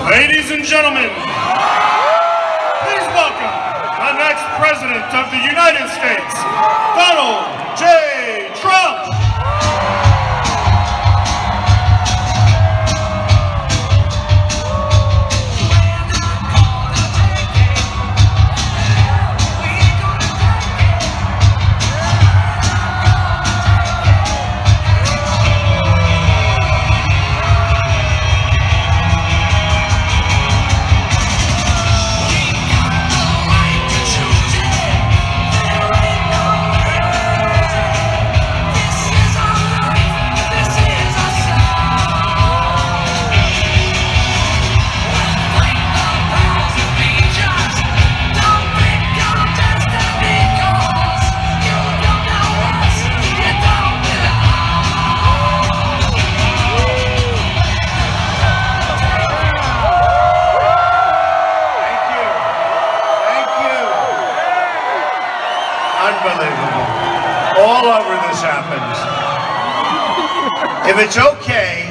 Ladies and gentlemen, please welcome the next President of the United States, Donald J. Trump. Unbelievable. All over this happens. If it's okay,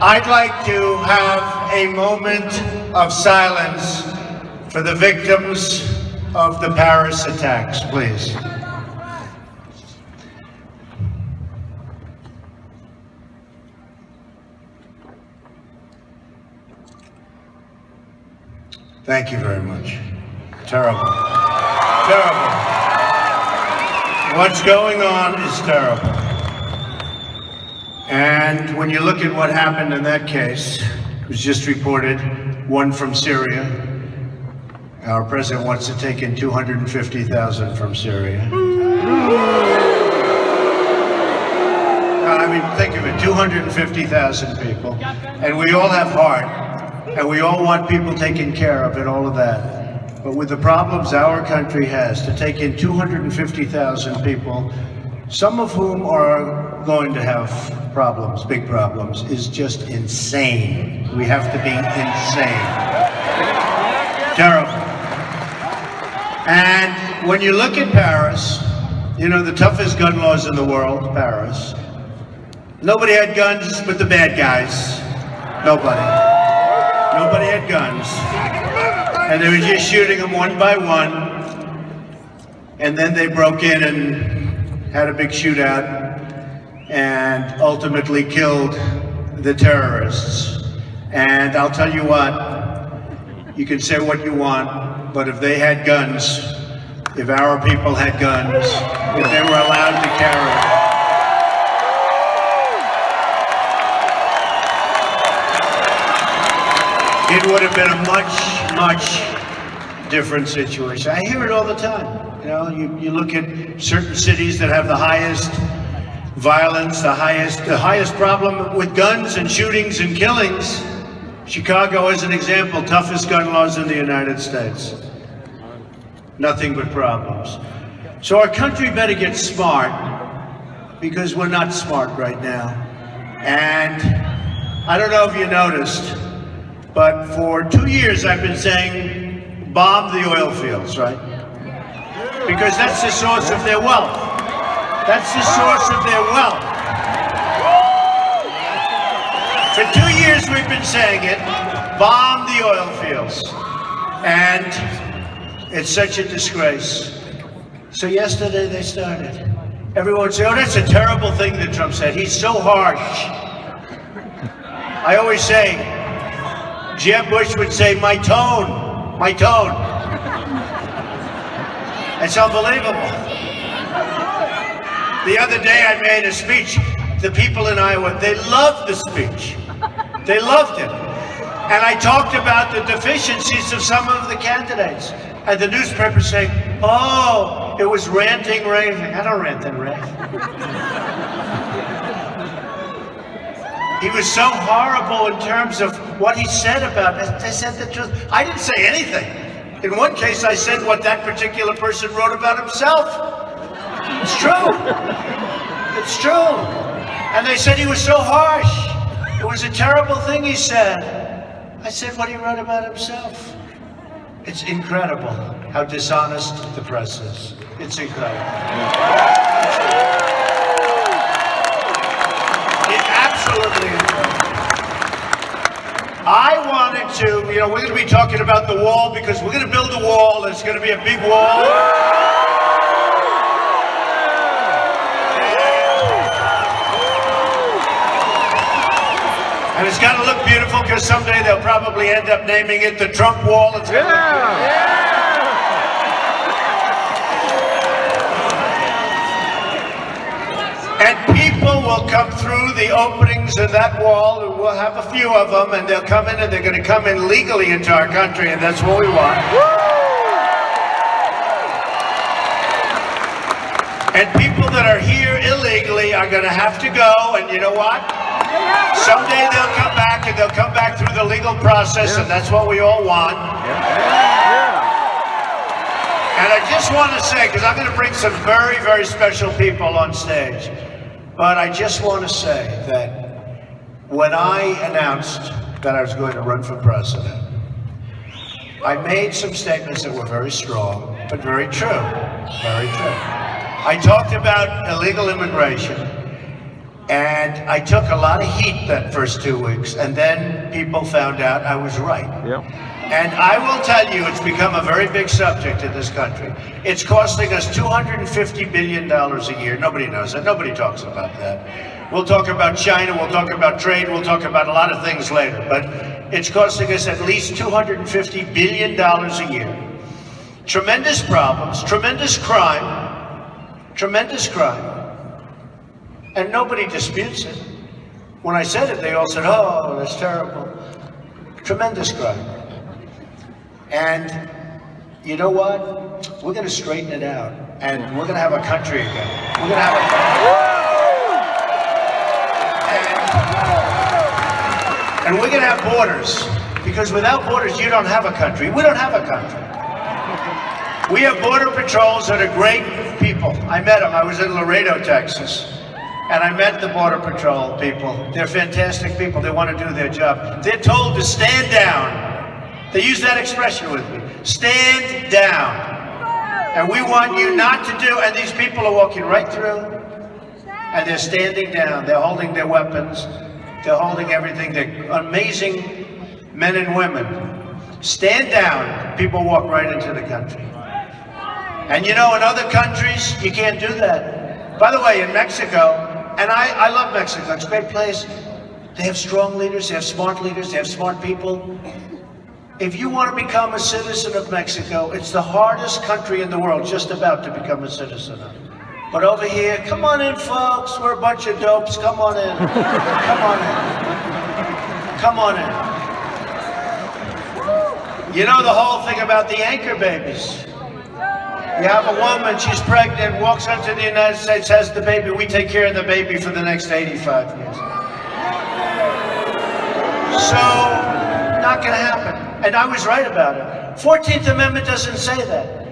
I'd like to have a moment of silence for the victims of the Paris attacks, please. Thank you very much. Terrible. Terrible. What's going on is terrible. And when you look at what happened in that case, it was just reported, one from Syria. Our president wants to take in 250,000 from Syria. I mean, think of it, 250,000 people. And we all have heart, and we all want people taken care of and all of that. But with the problems our country has, to take in 250,000 people, some of whom are going to have problems, big problems, is just insane. We have to be insane. Terrible. And when you look at Paris, you know, the toughest gun laws in the world, Paris. Nobody had guns but the bad guys. Nobody. Nobody had guns. And they were just shooting them one by one. And then they broke in and had a big shootout and ultimately killed the terrorists. And I'll tell you what, you can say what you want, but if they had guns, if our people had guns, if they were allowed to carry, it would have been a much different situation. I hear it all the time. You know, you look at certain cities that have the highest violence, the highest problem with guns and shootings and killings. Chicago is an example, toughest gun laws in the United States. Nothing but problems. So our country better get smart, because we're not smart right now. And I don't know if you noticed, but for 2 years I've been saying, bomb the oil fields, right? Because that's the source of their wealth. That's the source of their wealth. For 2 years we've been saying it, bomb the oil fields. And it's such a disgrace. So yesterday they started. Everyone would say, oh, that's a terrible thing that Trump said. He's so harsh. I always say, Jeb Bush would say, my tone, my tone. It's unbelievable. The other day I made a speech. The people in Iowa, they loved the speech. They loved it. And I talked about the deficiencies of some of the candidates. And the newspapers say, oh, it was ranting, raving. I don't rant and rave. He was so horrible in terms of what he said about it. They said the truth. I didn't say anything. In one case, I said what that particular person wrote about himself. It's true. It's true. And they said he was so harsh. It was a terrible thing he said. I said what he wrote about himself. It's incredible how dishonest the press is. It's incredible. It's absolutely incredible. I want to to, we're going to be talking about the wall, because we're going to build a wall. It's going to be a big wall. And it's got to look beautiful, because someday they'll probably end up naming it the Trump Wall. It's gonna look beautiful. And people will come through the openings in that wall, and we'll have a few of them, and they'll come in, and they're going to come in legally into our country, and that's what we want. And people that are here illegally are going to have to go, and you know what? Someday they'll come back, and they'll come back through the legal process, and that's what we all want. And I just want to say, because I'm going to bring some very, very special people on stage, but I just want to say that when I announced that I was going to run for president, I made some statements that were very strong, but very true, very true. I talked about illegal immigration, and I took a lot of heat that first 2 weeks, and then people found out I was right. Yep. And I will tell you, it's become a very big subject in this country. It's costing us $250 billion a year. Nobody knows that. Nobody talks about that. We'll talk about China, we'll talk about trade, we'll talk about a lot of things later. But it's costing us at least $250 billion a year. Tremendous problems, tremendous crime, and nobody disputes it. When I said it, they all said, oh, that's terrible. Tremendous crime. And you know what? We're going to straighten it out, and we're going to have a country again. We're going to have a country. And we're going to have borders, because without borders, you don't have a country. We don't have a country. We have border patrols that are great people. I met them. I was in Laredo, Texas, and I met the border patrol people. They're fantastic people. They want to do their job. They're told to stand down. They use that expression with me. Stand down. And we want you not to do, and these people are walking right through, and they're standing down. They're holding their weapons. They're holding everything. They're amazing men and women. Stand down. People walk right into the country. And you know, in other countries, you can't do that. By the way, in Mexico, and I love Mexico. It's a great place. They have strong leaders. They have smart leaders. They have smart people. If you want to become a citizen of Mexico, it's the hardest country in the world, just about to become a citizen of. But over here, come on in, folks. We're a bunch of dopes. Come on in. Come on in. Come on in. You know the whole thing about the anchor babies. You have a woman, she's pregnant, walks into the United States, has the baby. We take care of the baby for the next 85 years. So, not going to happen. And I was right about it. 14th Amendment doesn't say that.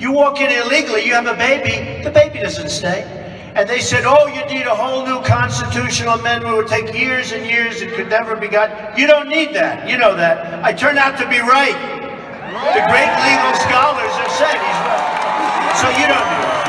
You walk in illegally, you have a baby, the baby doesn't stay. And they said, oh, you need a whole new constitutional amendment. It would take years and years. It could never be got. You don't need that. You know that. I turned out to be right. The great legal scholars have said he's right. So you don't need it.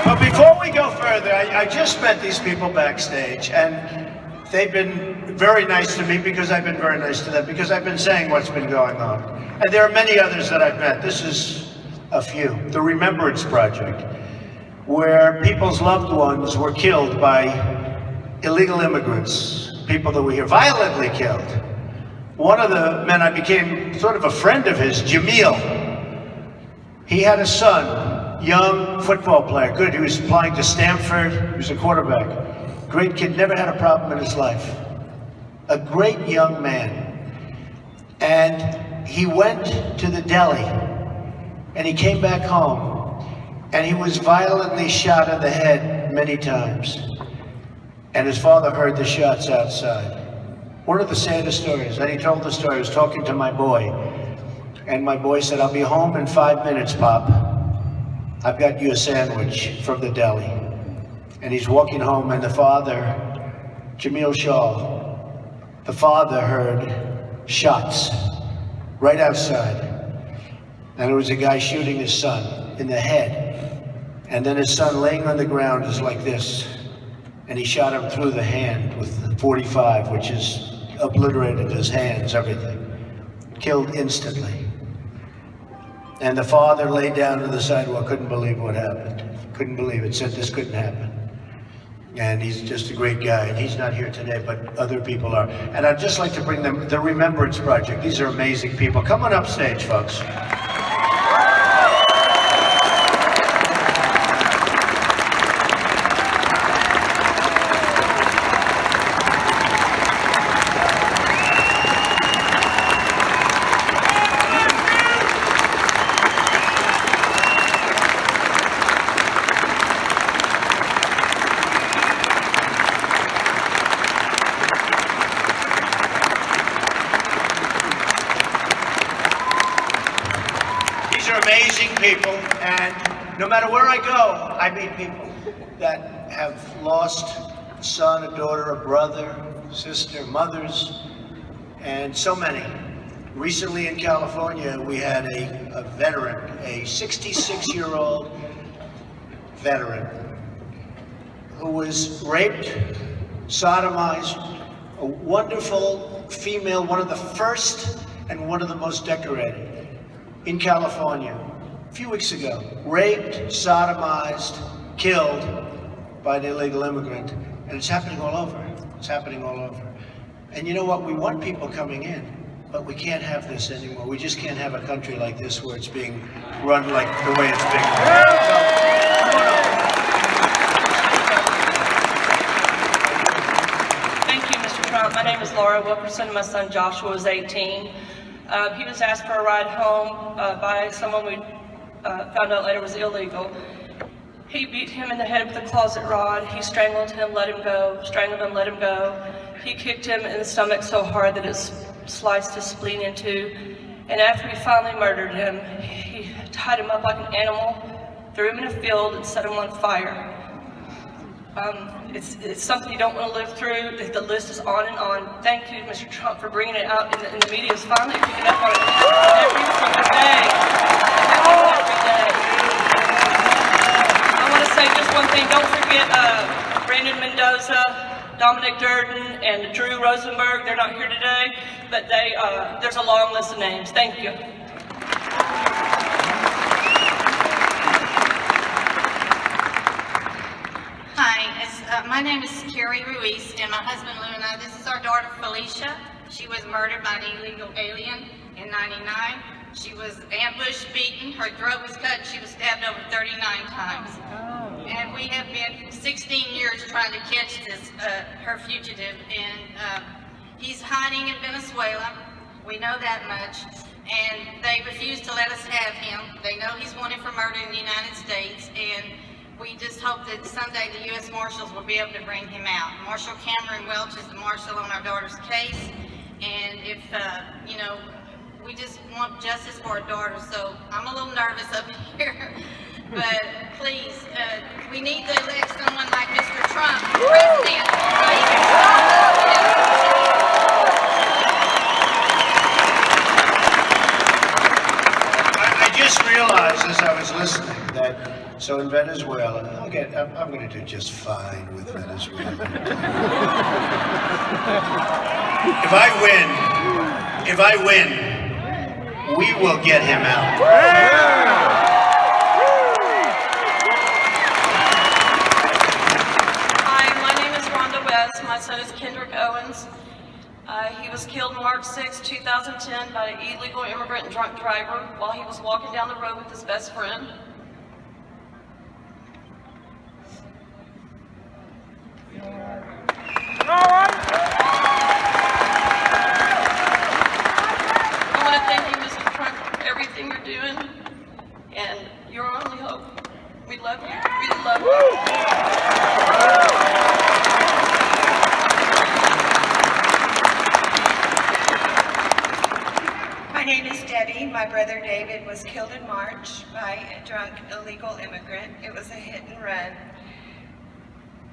But before we go further, I just met these people backstage, and they've been very nice to me because I've been very nice to them, because I've been saying what's been going on. And there are many others that I've met. This is a few. The Remembrance Project, where people's loved ones were killed by illegal immigrants, people that were here, violently killed. One of the men, I became sort of a friend of his, Jamil. He had a son, young football player, good. He was applying to Stanford. He was a quarterback. Great kid, never had a problem in his life. A great young man. And he went to the deli, and he came back home, and he was violently shot in the head many times. And his father heard the shots outside. One of the saddest stories, and he told the story. I was talking to my boy, and my boy said, I'll be home in 5 minutes, Pop. I've got you a sandwich from the deli. And he's walking home, and the father, Jamil Shaw, the father heard shots right outside. And it was a guy shooting his son in the head. And then his son laying on the ground is like this. And he shot him through the hand with 45, which is obliterated his hands, everything. Killed instantly. And the father laid down on the sidewalk, couldn't believe what happened. Couldn't believe it, said this couldn't happen. And he's just a great guy, and he's not here today, but other people are. And I'd just like to bring them, the Remembrance Project. These are amazing people. Come on up stage, folks. Amazing people, and no matter where I go, I meet people that have lost a son, a daughter, a brother, sister, mothers, and so many. Recently in California, we had a veteran, a 66-year-old veteran who was raped, sodomized, a wonderful female, one of the first and one of the most decorated. In California, a few weeks ago, raped, sodomized, killed by an illegal immigrant, and it's happening all over. It's happening all over. And you know what? We want people coming in, but we can't have this anymore. We just can't have a country like this where it's being run like the way it's being run. Thank you, Mr. Trump. My name is Laura Wilkerson, and my son Joshua was 18. He was asked for a ride home by someone we found out later was illegal. He beat him in the head with a closet rod. He strangled him, let him go, strangled him, let him go. He kicked him in the stomach so hard that it sliced his spleen in two. And after he finally murdered him, he tied him up like an animal, threw him in a field, and set him on fire. It's something you don't want to live through. The list is on and on. Thank you, Mr. Trump, for bringing it out, and the media is finally picking up on it every single day. Every day. I want to say just one thing. Don't forget Brandon Mendoza, Dominic Durden, and Drew Rosenberg. They're not here today, but there's a long list of names. Thank you. My name is Carrie Ruiz, and my husband Lou and I, this is our daughter Felicia. She was murdered by an illegal alien in '99. She was ambushed, beaten, her throat was cut, and she was stabbed over 39 times. And we have been 16 years trying to catch this, her fugitive, and he's hiding in Venezuela. We know that much. And they refuse to let us have him. They know he's wanted for murder in the United States, and we just hope that someday the U.S. Marshals will be able to bring him out. Marshal Cameron Welch is the marshal on our daughter's case, and if, you know, we just want justice for our daughter, so I'm a little nervous up here, but please, we need to elect someone like Mr. Trump, president. I just realized as I was listening that, so in Venezuela, I'm going to do just fine with Venezuela. If I win, we will get him out. Hi, my name is Rhonda West. My son is Kendrick Owens. He was killed March 6, 2010 by an illegal immigrant drunk driver while he was walking down the road with his best friend. I want to thank you, Mr. Trump, for everything you're doing, and you're our only hope. We love you. We love you. My name is Debbie. My brother David was killed in March by a drunk illegal immigrant. It was a hit and run.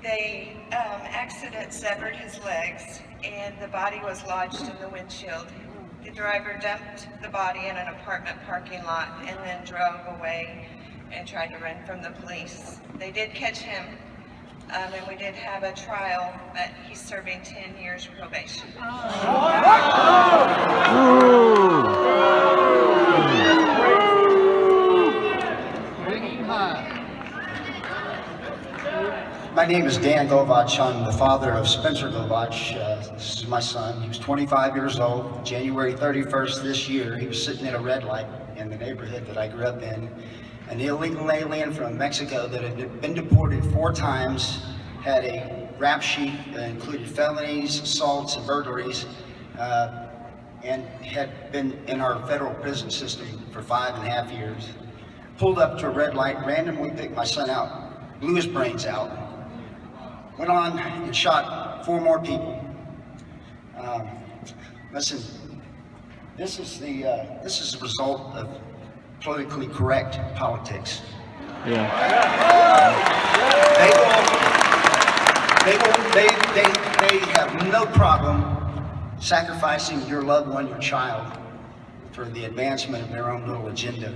The accident severed his legs, and the body was lodged in the windshield. The driver dumped the body in an apartment parking lot and then drove away and tried to run from the police. They did catch him And we did have a trial, but he's serving 10 years probation. My name is Dan Govach. I'm the father of Spencer Govach. This is my son. He was 25 years old. January 31st this year, he was sitting at a red light in the neighborhood that I grew up in. An illegal alien from Mexico that had been deported 4 times, had a rap sheet that included felonies, assaults, and burglaries, and had been in our federal prison system for 5.5 years. Pulled up to a red light, randomly picked my son out, blew his brains out, went on and shot 4 more people. Listen, this is the result of politically correct politics. Yeah. They have no problem sacrificing your loved one, your child, for the advancement of their own little agenda.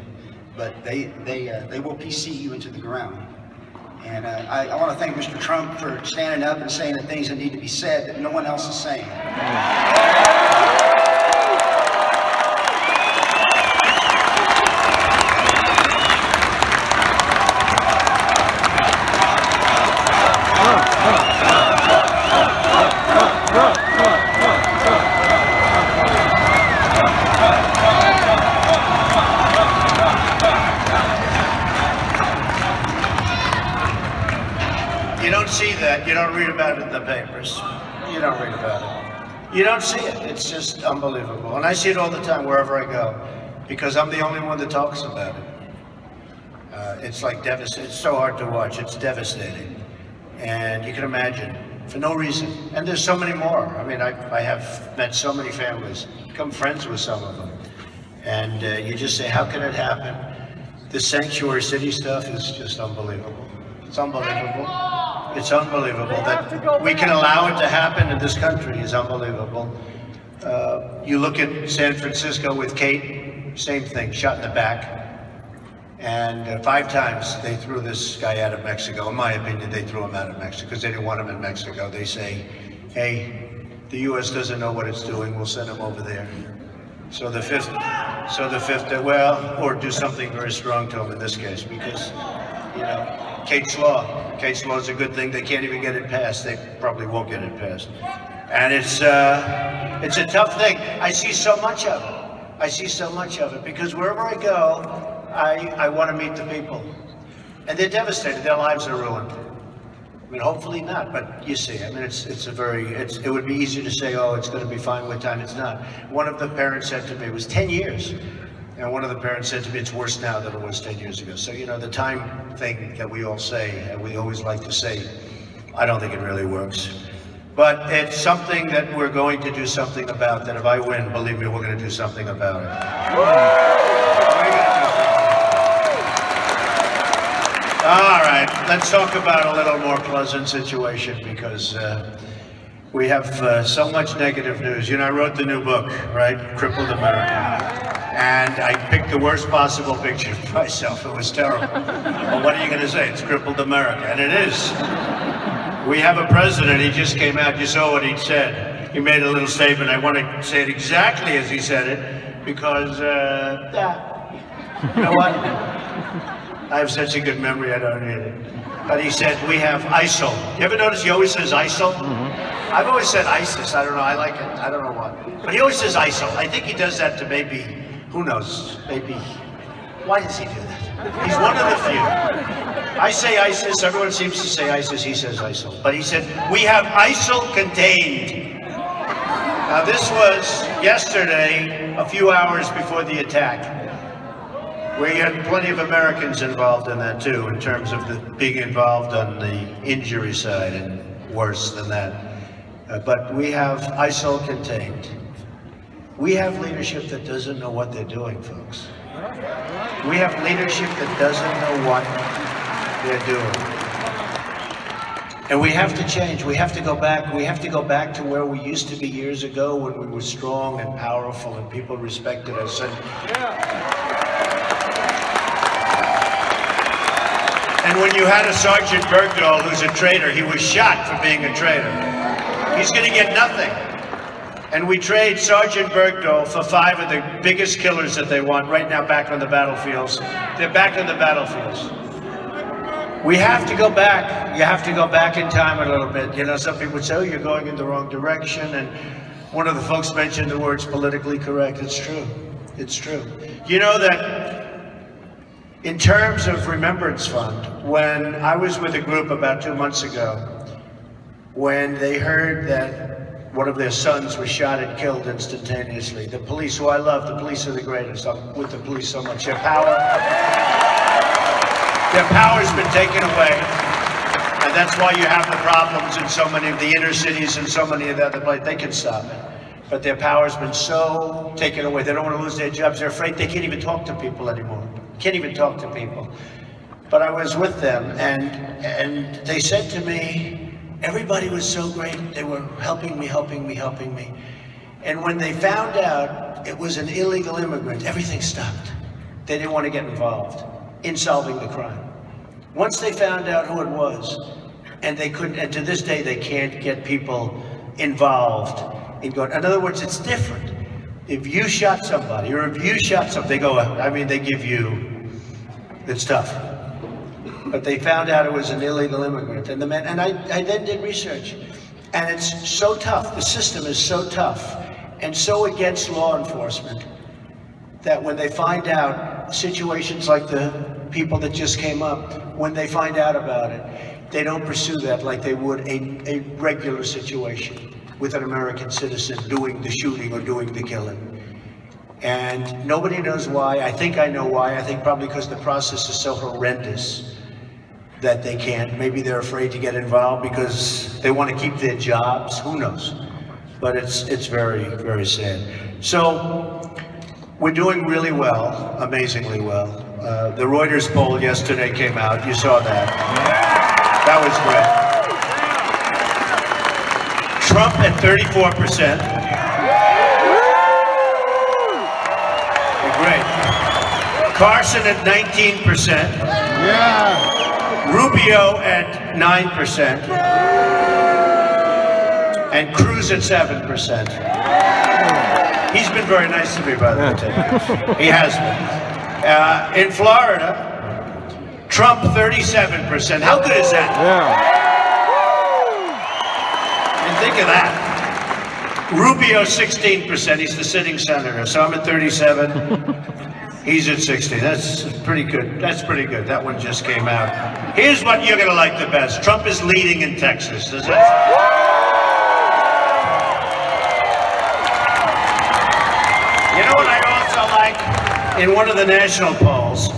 But they will PC you into the ground. And I want to thank Mr. Trump for standing up and saying the things that need to be said that no one else is saying. You don't see that. You don't read about it in the papers. You don't read about it. You don't see it. It's just unbelievable. And I see it all the time wherever I go because I'm the only one that talks about it. It's like devastating. It's so hard to watch. It's devastating. And you can imagine, for no reason. And there's so many more. I mean, I have met so many families, become friends with some of them. And you just say, how can it happen? The sanctuary city stuff is just unbelievable. It's unbelievable. It's unbelievable that we can allow it to happen in this country. Is unbelievable. You look at San Francisco with Kate, same thing, shot in the back. And 5 times they threw this guy out of Mexico. In my opinion, they threw him out of Mexico because they didn't want him in Mexico. They say, hey, the U.S. doesn't know what it's doing. We'll send him over there. So the fifth, well, or do something very strong to him in this case because, you know, Kate's Law is a good thing. They can't even get it passed. They probably won't get it passed. And it's a tough thing. I see so much of it. I see so much of it because wherever I go, I want to meet the people. And they're devastated. Their lives are ruined. I mean, hopefully not, but you see, I mean, it would be easy to say, oh, it's going to be fine with time. It's not. One of the parents said to me, it was 10 years. And one of the parents said to me, it's worse now than it was 10 years ago. So, you know, the time thing that we all say, and we always like to say, I don't think it really works. But it's something that we're going to do something about, that if I win, believe me, we're going to do something about it. All right, let's talk about a little more pleasant situation because we have so much negative news. You know, I wrote the new book, right? Crippled America. And I picked the worst possible picture of myself. It was terrible. Well, what are you going to say? It's crippled America. And it is. We have a president. He just came out. You saw what he said. He made a little statement. I want to say it exactly as he said it because, you know what? I have such a good memory, I don't need it. But he said, we have ISIL. You ever notice he always says ISIL? Mm-hmm. I've always said ISIS. I don't know. I like it. I don't know why. But he always says ISIL. I think he does that to maybe, who knows, maybe. Why does he do that? He's one of the few. I say ISIS. Everyone seems to say ISIS. He says ISIL. But he said, we have ISIL contained. Now, this was yesterday, a few hours before the attack. We had plenty of Americans involved in that too, in terms of being involved on the injury side and worse than that. But we have ISIL contained. We have leadership that doesn't know what they're doing, folks. We have leadership that doesn't know what they're doing. And we have to change. We have to go back. We have to go back to where we used to be years ago when we were strong and powerful and people respected us. And And when you had a Sergeant Bergdahl who's a traitor, he was shot for being a traitor. He's going to get nothing. And we trade Sergeant Bergdahl for 5 of the biggest killers that they want right now back on the battlefields. They're back on the battlefields. We have to go back. You have to go back in time a little bit. You know, some people would say, oh, you're going in the wrong direction. And one of the folks mentioned the words politically correct. It's true. It's true. You know that in terms of Remembrance Fund, when I was with a group about 2 months ago, when they heard that one of their sons was shot and killed instantaneously, the police, who I love, the police are the greatest. I'm with the police so much. Their power's been taken away, and that's why you have the problems in so many of the inner cities and so many of the other places. They can stop it, but their power's been so taken away. They don't want to lose their jobs. They're afraid they can't even talk to people anymore. Can't even talk to people. But I was with them, and they said to me, everybody was so great. They were helping me. And when they found out it was an illegal immigrant, everything stopped. They didn't want to get involved in solving the crime. Once they found out who it was, and they couldn't, and to this day they can't get people involved in going. In other words, it's different. If you shot somebody, or if you shot something, they go, I mean, they give you, it's tough. But they found out it was an illegal immigrant, and the man, and I then did research, and it's so tough. The system is so tough, and so against law enforcement, that when they find out situations like the people that just came up, when they find out about it, they don't pursue that like they would a regular situation with an American citizen doing the shooting or doing the killing. And nobody knows why. I think I know why. I think probably because the process is so horrendous that they can't. Maybe they're afraid to get involved because they want to keep their jobs. Who knows? But it's very, very sad. So we're doing really well, amazingly well. The Reuters poll yesterday came out. You saw that. That was great. Trump at 34%. Great. Carson at 19%. Yeah. Rubio at 9%. And Cruz at 7%. He's been very nice to me, by the way. He has been. In Florida, Trump 37%. How good is that? Yeah. And think of that. Rubio 16%. He's the sitting senator. So I'm at 37. He's at 60. That's pretty good. That's pretty good. That one just came out. Here's what you're going to like the best. Trump is leading in Texas. Does that? You know what I also like? In one of the national polls,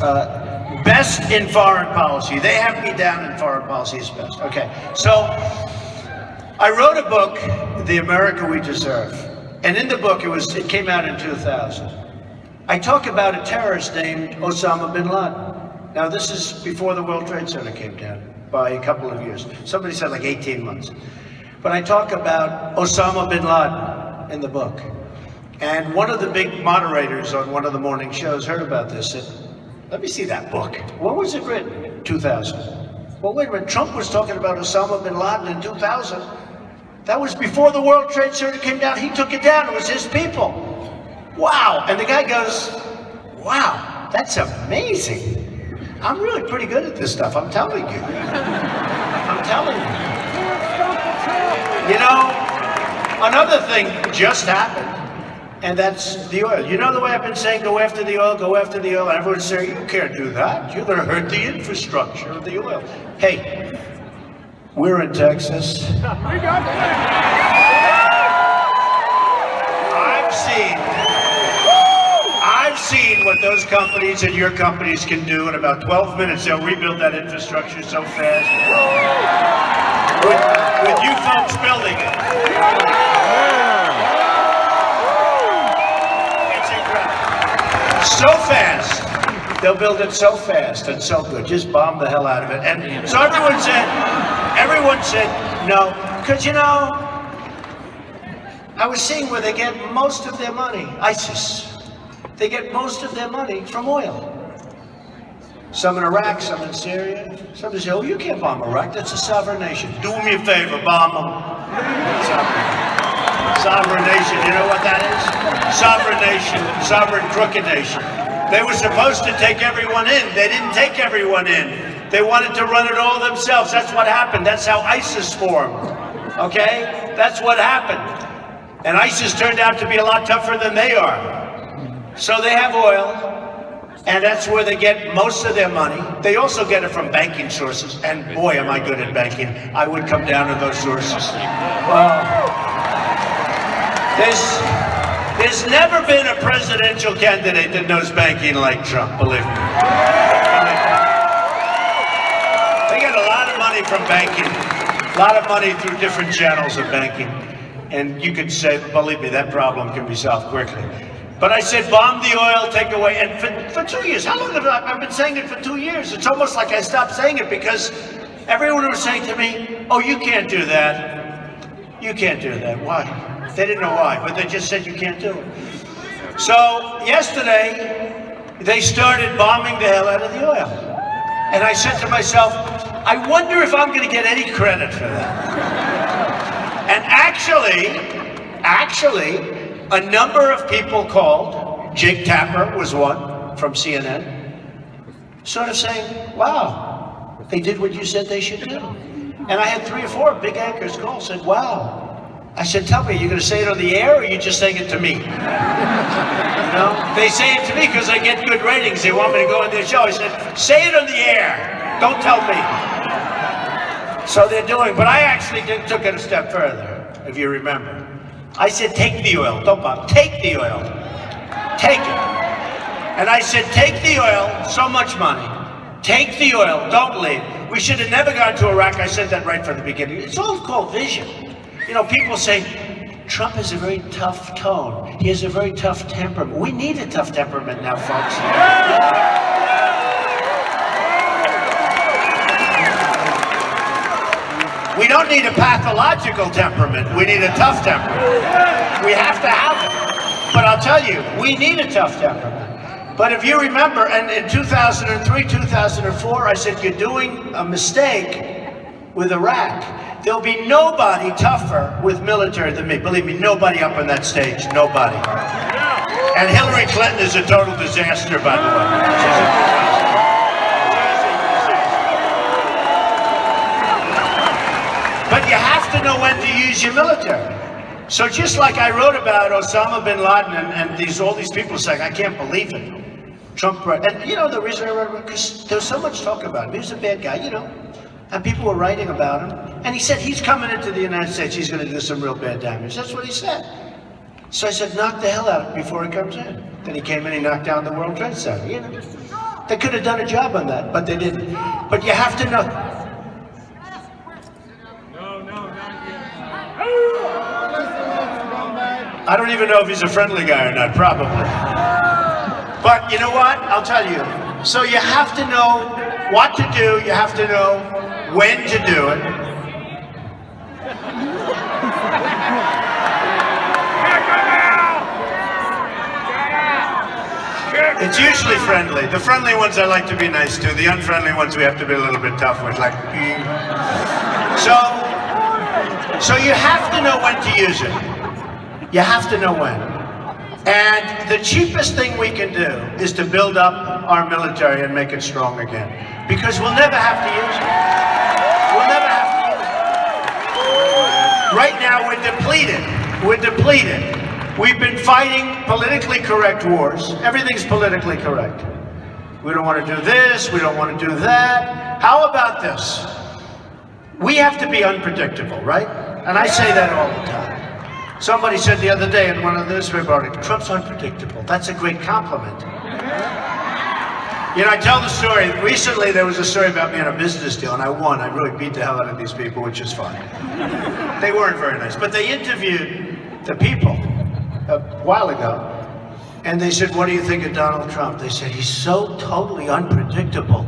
best in foreign policy. They have me down in foreign policy as best. Okay, so I wrote a book, The America We Deserve. And in the book, it came out in 2000. I talk about a terrorist named Osama bin Laden. Now, this is before the World Trade Center came down by a couple of years. Somebody said like 18 months. But I talk about Osama bin Laden in the book. And one of the big moderators on one of the morning shows heard about this and said, let me see that book. When was it written? 2000. Well, wait a minute, Trump was talking about Osama bin Laden in 2000. That was before the World Trade Center came down. He took it down. It was his people. Wow. And the guy goes, wow, that's amazing. I'm really pretty good at this stuff. I'm telling you. I'm telling you. You know, another thing just happened. And that's the oil. You know the way I've been saying, go after the oil, go after the oil. And everyone's saying, you can't do that. You're going to hurt the infrastructure of the oil. Hey, we're in Texas. I've seen what those companies and your companies can do in about 12 minutes. They'll rebuild that infrastructure so fast. With you folks building it. So fast, they'll build it so fast and so good, just bomb the hell out of it. And so everyone said no, because you know, I was seeing where they get most of their money, ISIS. They get most of their money from oil. Some in Iraq, some in Syria. Somebody say, oh, you can't bomb Iraq, that's a sovereign nation. Do me a favor, bomb them. Sovereign nation, you know what that is? Sovereign nation, sovereign crooked nation. They were supposed to take everyone in. They didn't take everyone in. They wanted to run it all themselves. That's what happened. That's how ISIS formed. Okay? That's what happened. And ISIS turned out to be a lot tougher than they are. So they have oil, and that's where they get most of their money. They also get it from banking sources. And boy, am I good at banking. I would come down to those sources. There's never been a presidential candidate that knows banking like Trump, believe me. They get a lot of money from banking, a lot of money through different channels of banking. And you could say, believe me, that problem can be solved quickly. But I said, bomb the oil, take away, and for 2 years, how long have I've been saying it for 2 years? It's almost like I stopped saying it because everyone was saying to me, oh, you can't do that. You can't do that. Why? They didn't know why, but they just said you can't do it. So yesterday, they started bombing the hell out of the oil. And I said to myself, I wonder if I'm going to get any credit for that. And actually, a number of people called, Jake Tapper was one from CNN, sort of saying, wow, they did what you said they should do. And I had 3 or 4 big anchors call, said, wow. I said, tell me, are you going to say it on the air or are you just saying it to me? You know, they say it to me because I get good ratings. They want me to go on their show. I said, say it on the air. Don't tell me. So they're doing, but I actually took it a step further, if you remember. I said, take the oil. Don't bomb. Take the oil. Take it. And I said, take the oil, so much money. Take the oil, don't leave. We should have never gone to Iraq. I said that right from the beginning. It's all called vision. You know, people say, Trump has a very tough tone. He has a very tough temperament. We need a tough temperament now, folks. We don't need a pathological temperament. We need a tough temperament. We have to have it. But I'll tell you, we need a tough temperament. But if you remember, and in 2003, 2004, I said, you're doing a mistake with Iraq. There'll be nobody tougher with military than me. Believe me, nobody up on that stage, nobody. And Hillary Clinton is a total disaster, by the way. But you have to know when to use your military. So just like I wrote about Osama bin Laden and all these people saying, I can't believe it. Trump, and you know the reason I wrote about it, because there was so much talk about him. He was a bad guy, you know. And people were writing about him. And he said, he's coming into the United States, he's going to do some real bad damage. That's what he said. So I said, knock the hell out before he comes in. Then he came in, he knocked down the World Trade Center, you know. They could have done a job on that, but they didn't. But you have to know. I don't even know if he's a friendly guy or not, probably. But you know what? I'll tell you. So you have to know what to do, you have to know when to do it. It's usually friendly. The friendly ones I like to be nice to. The unfriendly ones we have to be a little bit tough with, like. So you have to know when to use it. You have to know when. And the cheapest thing we can do is to build up our military and make it strong again. Because we'll never have to use it. We'll never have to use it. Right now we're depleted. We're depleted. We've been fighting politically correct wars. Everything's politically correct. We don't want to do this, we don't want to do that. How about this? We have to be unpredictable, right? And I say that all the time. Somebody said the other day in one of the newspaper articles, Trump's unpredictable. That's a great compliment. You know, I tell the story. Recently, there was a story about me on a business deal, and I won. I really beat the hell out of these people, which is fine. They weren't very nice. But they interviewed the people a while ago, and they said, what do you think of Donald Trump? They said, he's so totally unpredictable.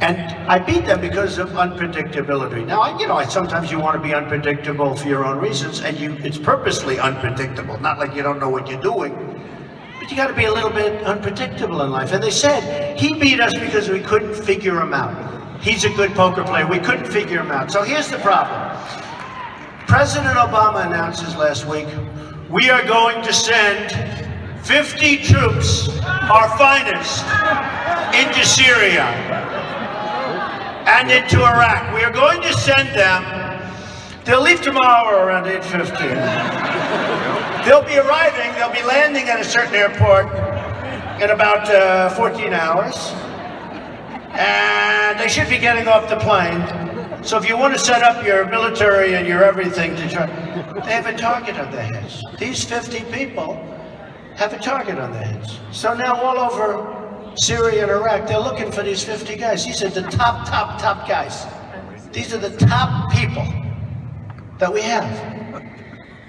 And I beat them because of unpredictability. Now, sometimes you want to be unpredictable for your own reasons, and it's purposely unpredictable, not like you don't know what you're doing. But you got to be a little bit unpredictable in life. And they said he beat us because we couldn't figure him out. He's a good poker player. We couldn't figure him out. So here's the problem. President Obama announces last week, we are going to send 50 troops, our finest, into Syria and into Iraq. We are going to send them. They'll leave tomorrow around 8:15. They'll be arriving, they'll be landing at a certain airport in about 14 hours. And they should be getting off the plane. So if you want to set up your military and your everything to try, they have a target on their heads. These 50 people have a target on their heads. So now all over Syria and Iraq, they're looking for these 50 guys. These are the top guys. These are the top people that we have.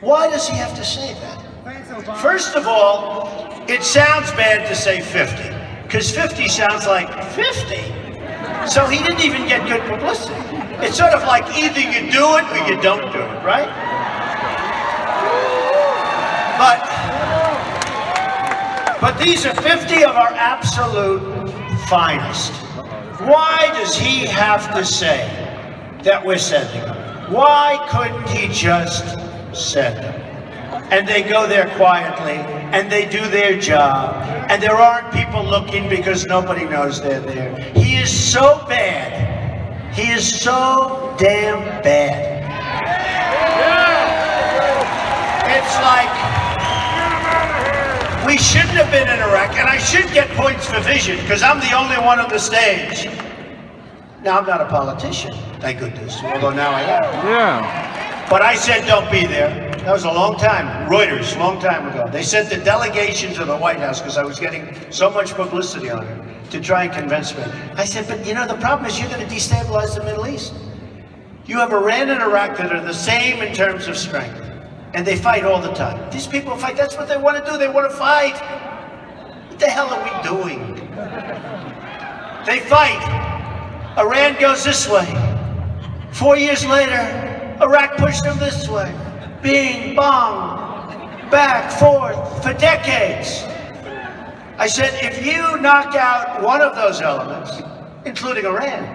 Why does he have to say that? First of all, it sounds bad to say 50, because 50 sounds like 50. So he didn't even get good publicity. It's sort of like either you do it or you don't do it, right? But these are 50 of our absolute finest. Why does he have to say that we're sending them? Why couldn't he just send them? And they go there quietly, and they do their job, and there aren't people looking because nobody knows they're there. He is so bad. He is so damn bad. It's like, we shouldn't have been in Iraq, and I should get points for vision, because I'm the only one on the stage. Now, I'm not a politician, thank goodness, although now I am. Yeah. But I said don't be there. That was a long time. Reuters, long time ago. They sent the delegation to the White House because I was getting so much publicity on it to try and convince me. I said, but you know, the problem is you're going to destabilize the Middle East. You have Iran and Iraq that are the same in terms of strength. And they fight all the time. These people fight. That's what they want to do. They want to fight. What the hell are we doing? They fight. Iran goes this way. 4 years later, Iraq pushed them this way. Bing, bong, back, forth, for decades. I said, if you knock out one of those elements, including Iran,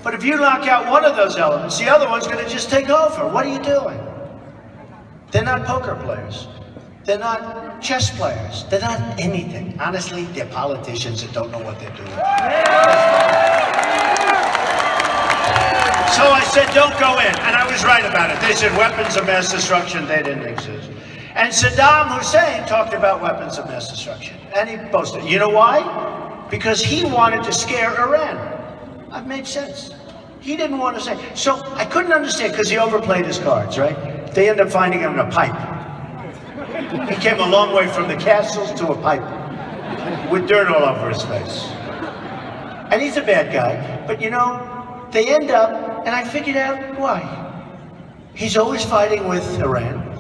but if you knock out one of those elements, the other one's going to just take over. What are you doing? They're not poker players. They're not chess players. They're not anything. Honestly, they're politicians that don't know what they're doing. So I said, don't go in. And I was right about it. They said weapons of mass destruction, they didn't exist. And Saddam Hussein talked about weapons of mass destruction. And he boasted. You know why? Because he wanted to scare Iran. That made sense. He didn't want to say. So I couldn't understand, because he overplayed his cards, right? They ended up finding him in a pipe. He came a long way from the castles to a pipe with dirt all over his face. And he's a bad guy. But you know, they end up, and I figured out why. He's always fighting with Iran,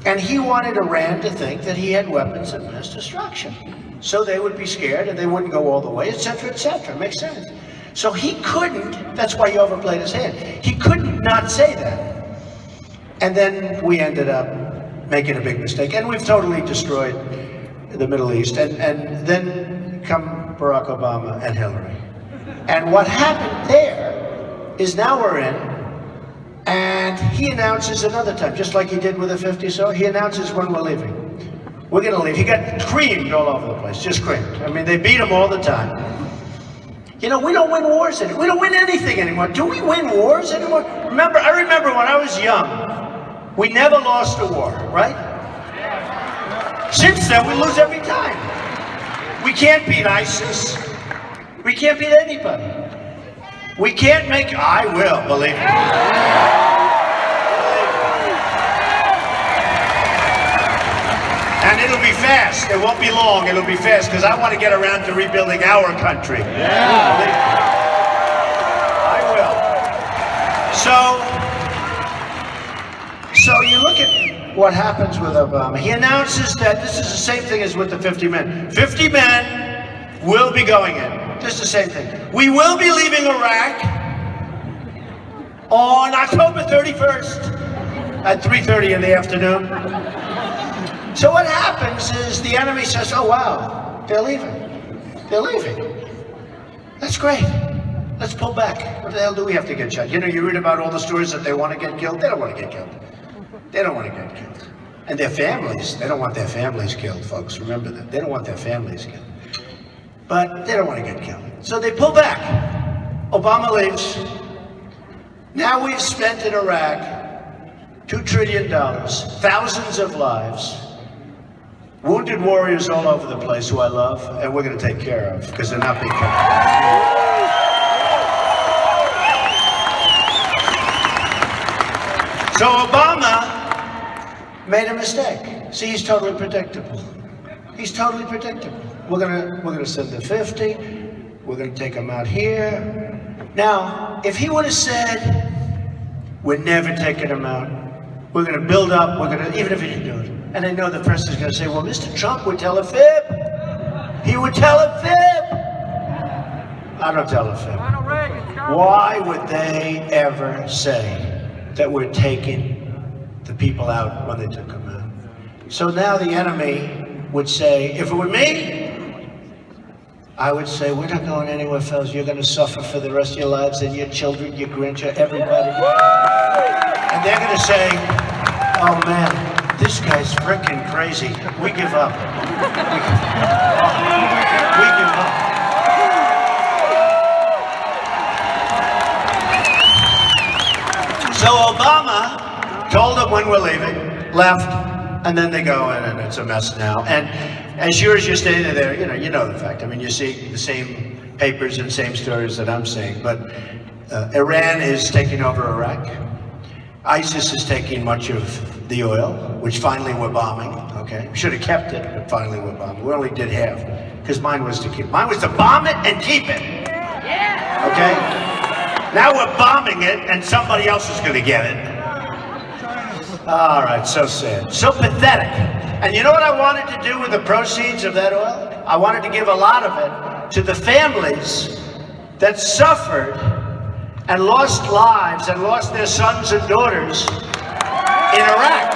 and he wanted Iran to think that he had weapons of mass destruction. So they would be scared, and they wouldn't go all the way, etc., etc. Makes sense. So he couldn't, that's why he overplayed his hand. He couldn't not say that. And then we ended up making a big mistake, and we've totally destroyed the Middle East. And then come Barack Obama and Hillary. And what happened there is now we're in, and he announces another time, just like he did with the 50 so, he announces when we're leaving. We're going to leave. He got creamed all over the place, just creamed. I mean, they beat him all the time. You know, we don't win wars anymore. We don't win anything anymore. Do we win wars anymore? I remember when I was young, we never lost a war, right? Since then, we lose every time. We can't beat ISIS. We can't beat anybody. We can't make, I will, believe me. And it'll be fast. It won't be long. It'll be fast, because I want to get around to rebuilding our country. Yeah. I will. So you look at what happens with Obama. He announces that this is the same thing as with the 50 men. 50 men will be going in. Just the same thing. We will be leaving Iraq on October 31st at 3:30 in the afternoon. So what happens is the enemy says, oh wow, they're leaving. They're leaving. That's great. Let's pull back. What the hell do we have to get shot? You know, you read about all the stories that they want to get killed. They don't want to get killed. They don't want to get killed. And their families, they don't want their families killed, folks. Remember that. They don't want their families killed. But they don't want to get killed. So they pull back. Obama leaves. Now we've spent in Iraq $2 trillion, thousands of lives, wounded warriors all over the place who I love, and we're going to take care of because they're not being kept. So Obama made a mistake. See, he's totally predictable. He's totally predictable. We're gonna send the 50. We're gonna take them out here. Now, if he would have said, we're never taking them out. We're going to build up, even if he didn't do it. And I know the press is going to say, well, Mr. Trump would tell a fib. He would tell a fib. I don't tell a fib. Why would they ever say that we're taking the people out when they took them out? So now the enemy would say, if it were me, I would say, we're not going anywhere, fellas. You're going to suffer for the rest of your lives, and your children, your grandchildren, everybody. And they're going to say, oh man, this guy's freaking crazy. We give up. We give up. So Obama told them when we're leaving, left, and then they go in and it's a mess now. And as sure as you're standing there, you know the fact. I mean, you see the same papers and same stories that I'm seeing. But Iran is taking over Iraq. ISIS is taking much of the oil, which finally we're bombing. Okay, we should have kept it, but finally we're bombing. We only did half because mine was to keep. Mine was to bomb it and keep it. Okay. Now we're bombing it, and somebody else is going to get it. All right, so sad, so pathetic. And you know what I wanted to do with the proceeds of that oil? I wanted to give a lot of it to the families that suffered and lost lives and lost their sons and daughters in Iraq.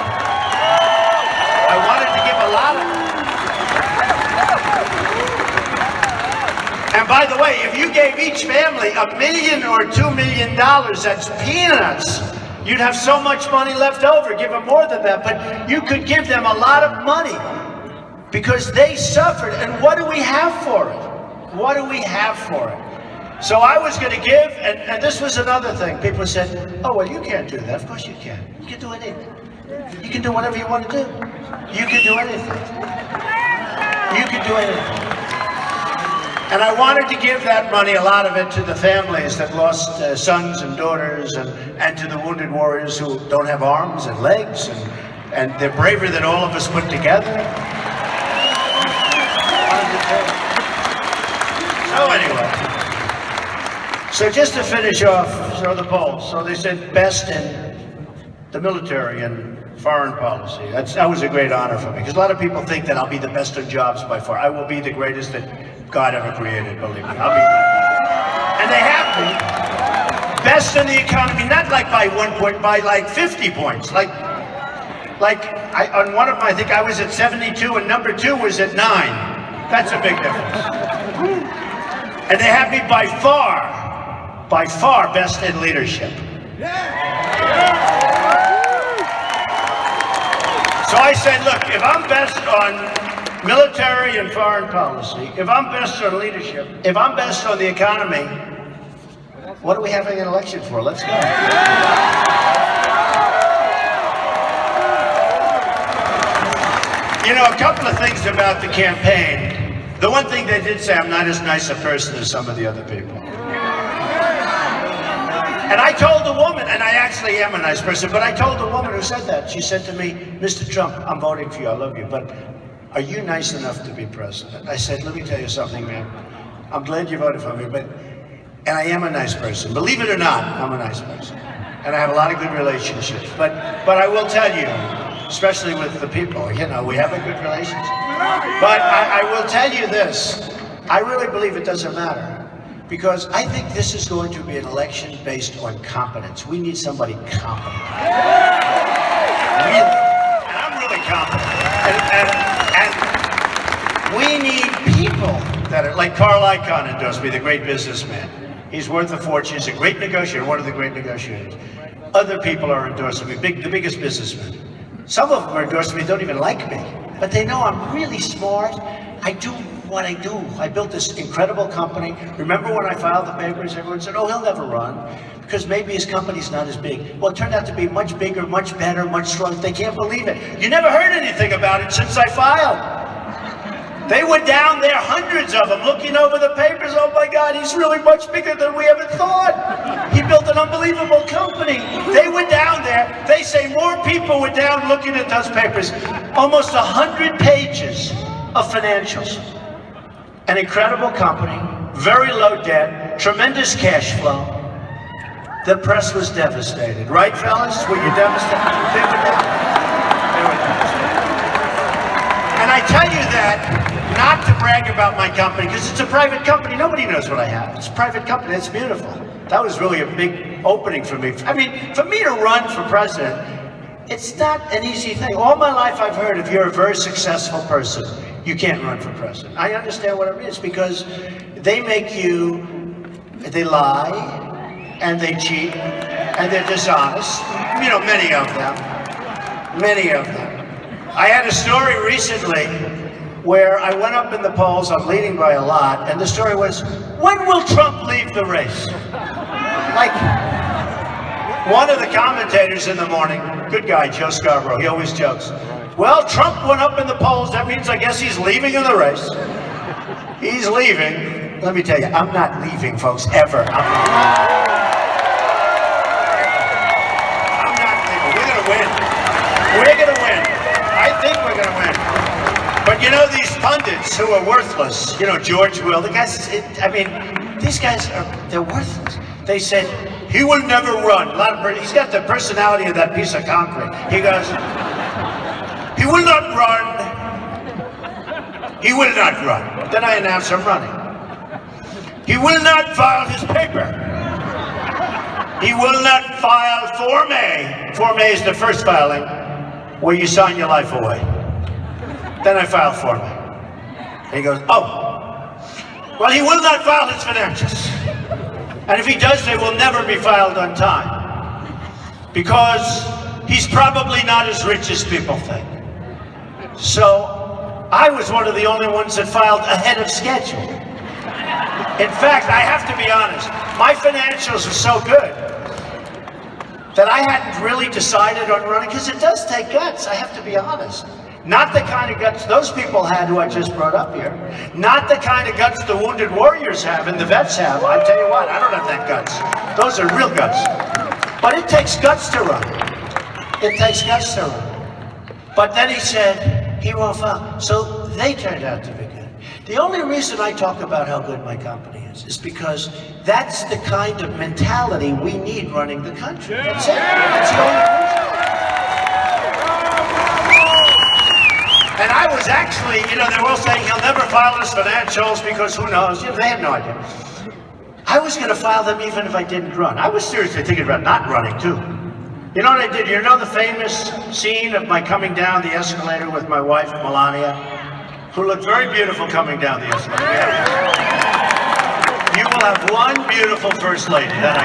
I wanted to give a lot of it. And by the way, if you gave each family $1 million or $2 million, that's peanuts. You'd have so much money left over. Give them more than that, but you could give them a lot of money because they suffered. And what do we have for it? What do we have for it? So I was going to give, and this was another thing. People said, oh, well, you can't do that. Of course you can. You can do anything. You can do whatever you want to do. You can do anything. You can do anything. And I wanted to give that money, a lot of it, to the families that lost sons and daughters, and to the wounded warriors who don't have arms and legs, and they're braver than all of us put together. So anyway, so just to finish off, so the polls. So they said best in the military and foreign policy. That was a great honor for me, because a lot of people think that I'll be the best in jobs by far. I will be the greatest that God ever created, believe me. I'll be. And they have me best in the economy, not like by 1 point, by like 50 points. Like on one of them, I think I was at 72, and number 2 was at 9. That's a big difference. And they have me by far best in leadership. So I said, look, if I'm best on military and foreign policy, if I'm best on leadership, if I'm best on the economy, what are we having an election for? Let's go. You know, a couple of things about the campaign. The one thing they did say, I'm not as nice a person as some of the other people. And I told the woman, and I actually am a nice person, but I told the woman who said that, she said to me, Mr. Trump, I'm voting for you, I love you, but are you nice enough to be president? I said, let me tell you something, ma'am. I'm glad you voted for me, and I am a nice person. Believe it or not, I'm a nice person. And I have a lot of good relationships. But I will tell you, especially with the people, you know, we have a good relationship. But I will tell you this, I really believe it doesn't matter. Because I think this is going to be an election based on competence. We need somebody competent. Really. And I'm really competent. And we need people that are, like Carl Icahn endorsed me, the great businessman. He's worth a fortune, he's a great negotiator, one of the great negotiators. Other people are endorsing me, the biggest businessmen. Some of them are endorsing me, don't even like me, but they know I'm really smart. I do what I do. I built this incredible company. Remember when I filed the papers, everyone said, oh, he'll never run, because maybe his company's not as big. Well, it turned out to be much bigger, much better, much stronger. They can't believe it. You never heard anything about it since I filed. They were down there, hundreds of them, looking over the papers. Oh my God, he's really much bigger than we ever thought. He built an unbelievable company. They were down there. They say more people were down looking at those papers. Almost 100 pages of financials. An incredible company, very low debt, tremendous cash flow. The press was devastated. Right, fellas? Were you devastated? They were devastated. And I tell you that not to brag about my company, because it's a private company. Nobody knows what I have. It's a private company. It's beautiful. That was really a big opening for me. I mean, for me to run for president, it's not an easy thing. All my life I've heard, if you're a very successful person, you can't run for president. I understand what it means, because they make you, they lie, and they cheat, and they're dishonest. You know, many of them. Many of them. I had a story recently where I went up in the polls, I'm leading by a lot, and the story was, when will Trump leave the race? Like, one of the commentators in the morning, good guy, Joe Scarborough, he always jokes, well, Trump went up in the polls, that means I guess he's leaving in the race. He's leaving. Let me tell you, I'm not leaving, folks, ever. I'm not leaving. We're gonna win. We're gonna win. I think we're gonna win. But you know, these pundits who are worthless, you know, George Will, the guys, I mean, these guys they're worthless. They said, he will never run. He's got the personality of that piece of concrete. He goes, he will not run. He will not run. Then I announce I'm running. He will not file his paper. He will not file Form A. Form A is the first filing where you sign your life away. Then I filed Form A. And he goes, oh, well, he will not file his financials. And if he does, they will never be filed on time. Because he's probably not as rich as people think. So I was one of the only ones that filed ahead of schedule. In fact, I have to be honest, my financials are so good that I hadn't really decided on running, because it does take guts, I have to be honest. Not the kind of guts those people had who I just brought up here. Not the kind of guts the wounded warriors have and the vets have. I tell you what, I don't have that guts. Those are real guts. But it takes guts to run. It takes guts to run. But then he said, he won't file. So they turned out to be good. The only reason I talk about how good my company is because that's the kind of mentality we need running the country. That's it. That's the only reason. And I was actually, you know, they were all saying he'll never file his financials because who knows, you know, they had no idea. I was going to file them even if I didn't run. I was seriously thinking about not running too. You know what I did? You know the famous scene of my coming down the escalator with my wife, Melania, who looked very beautiful coming down the escalator. You will have one beautiful first lady, that I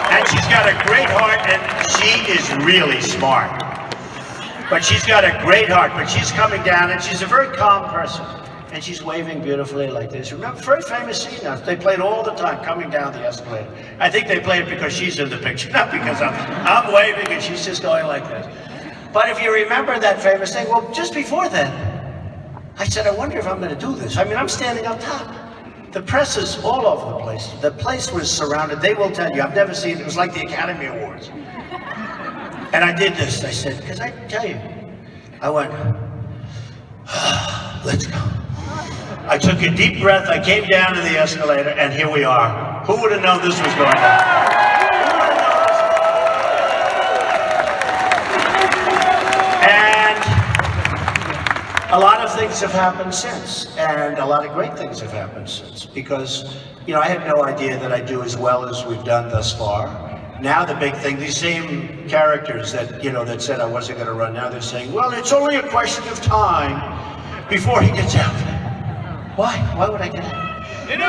can. And she's got a great heart, and she is really smart. But she's got a great heart, but she's coming down, and she's a very calm person. And she's waving beautifully like this. Remember, very famous scene now. They played all the time, coming down the escalator. I think they played it because she's in the picture, not because I'm waving and she's just going like this. But if you remember that famous thing, well, just before then, I said, I wonder if I'm going to do this. I mean, I'm standing up top. The press is all over the place. The place was surrounded. They will tell you, I've never seen it. It was like the Academy Awards. And I did this. I said, because I tell you, I went, let's go. I took a deep breath, I came down to the escalator, and here we are. Who would have known this was going on? And a lot of things have happened since, and a lot of great things have happened since, because, you know, I had no idea that I'd do as well as we've done thus far. now the big thing, these same characters that, you know, that said I wasn't going to run, now they're saying, well, it's only a question of time before he gets out. Why? Why would I get out?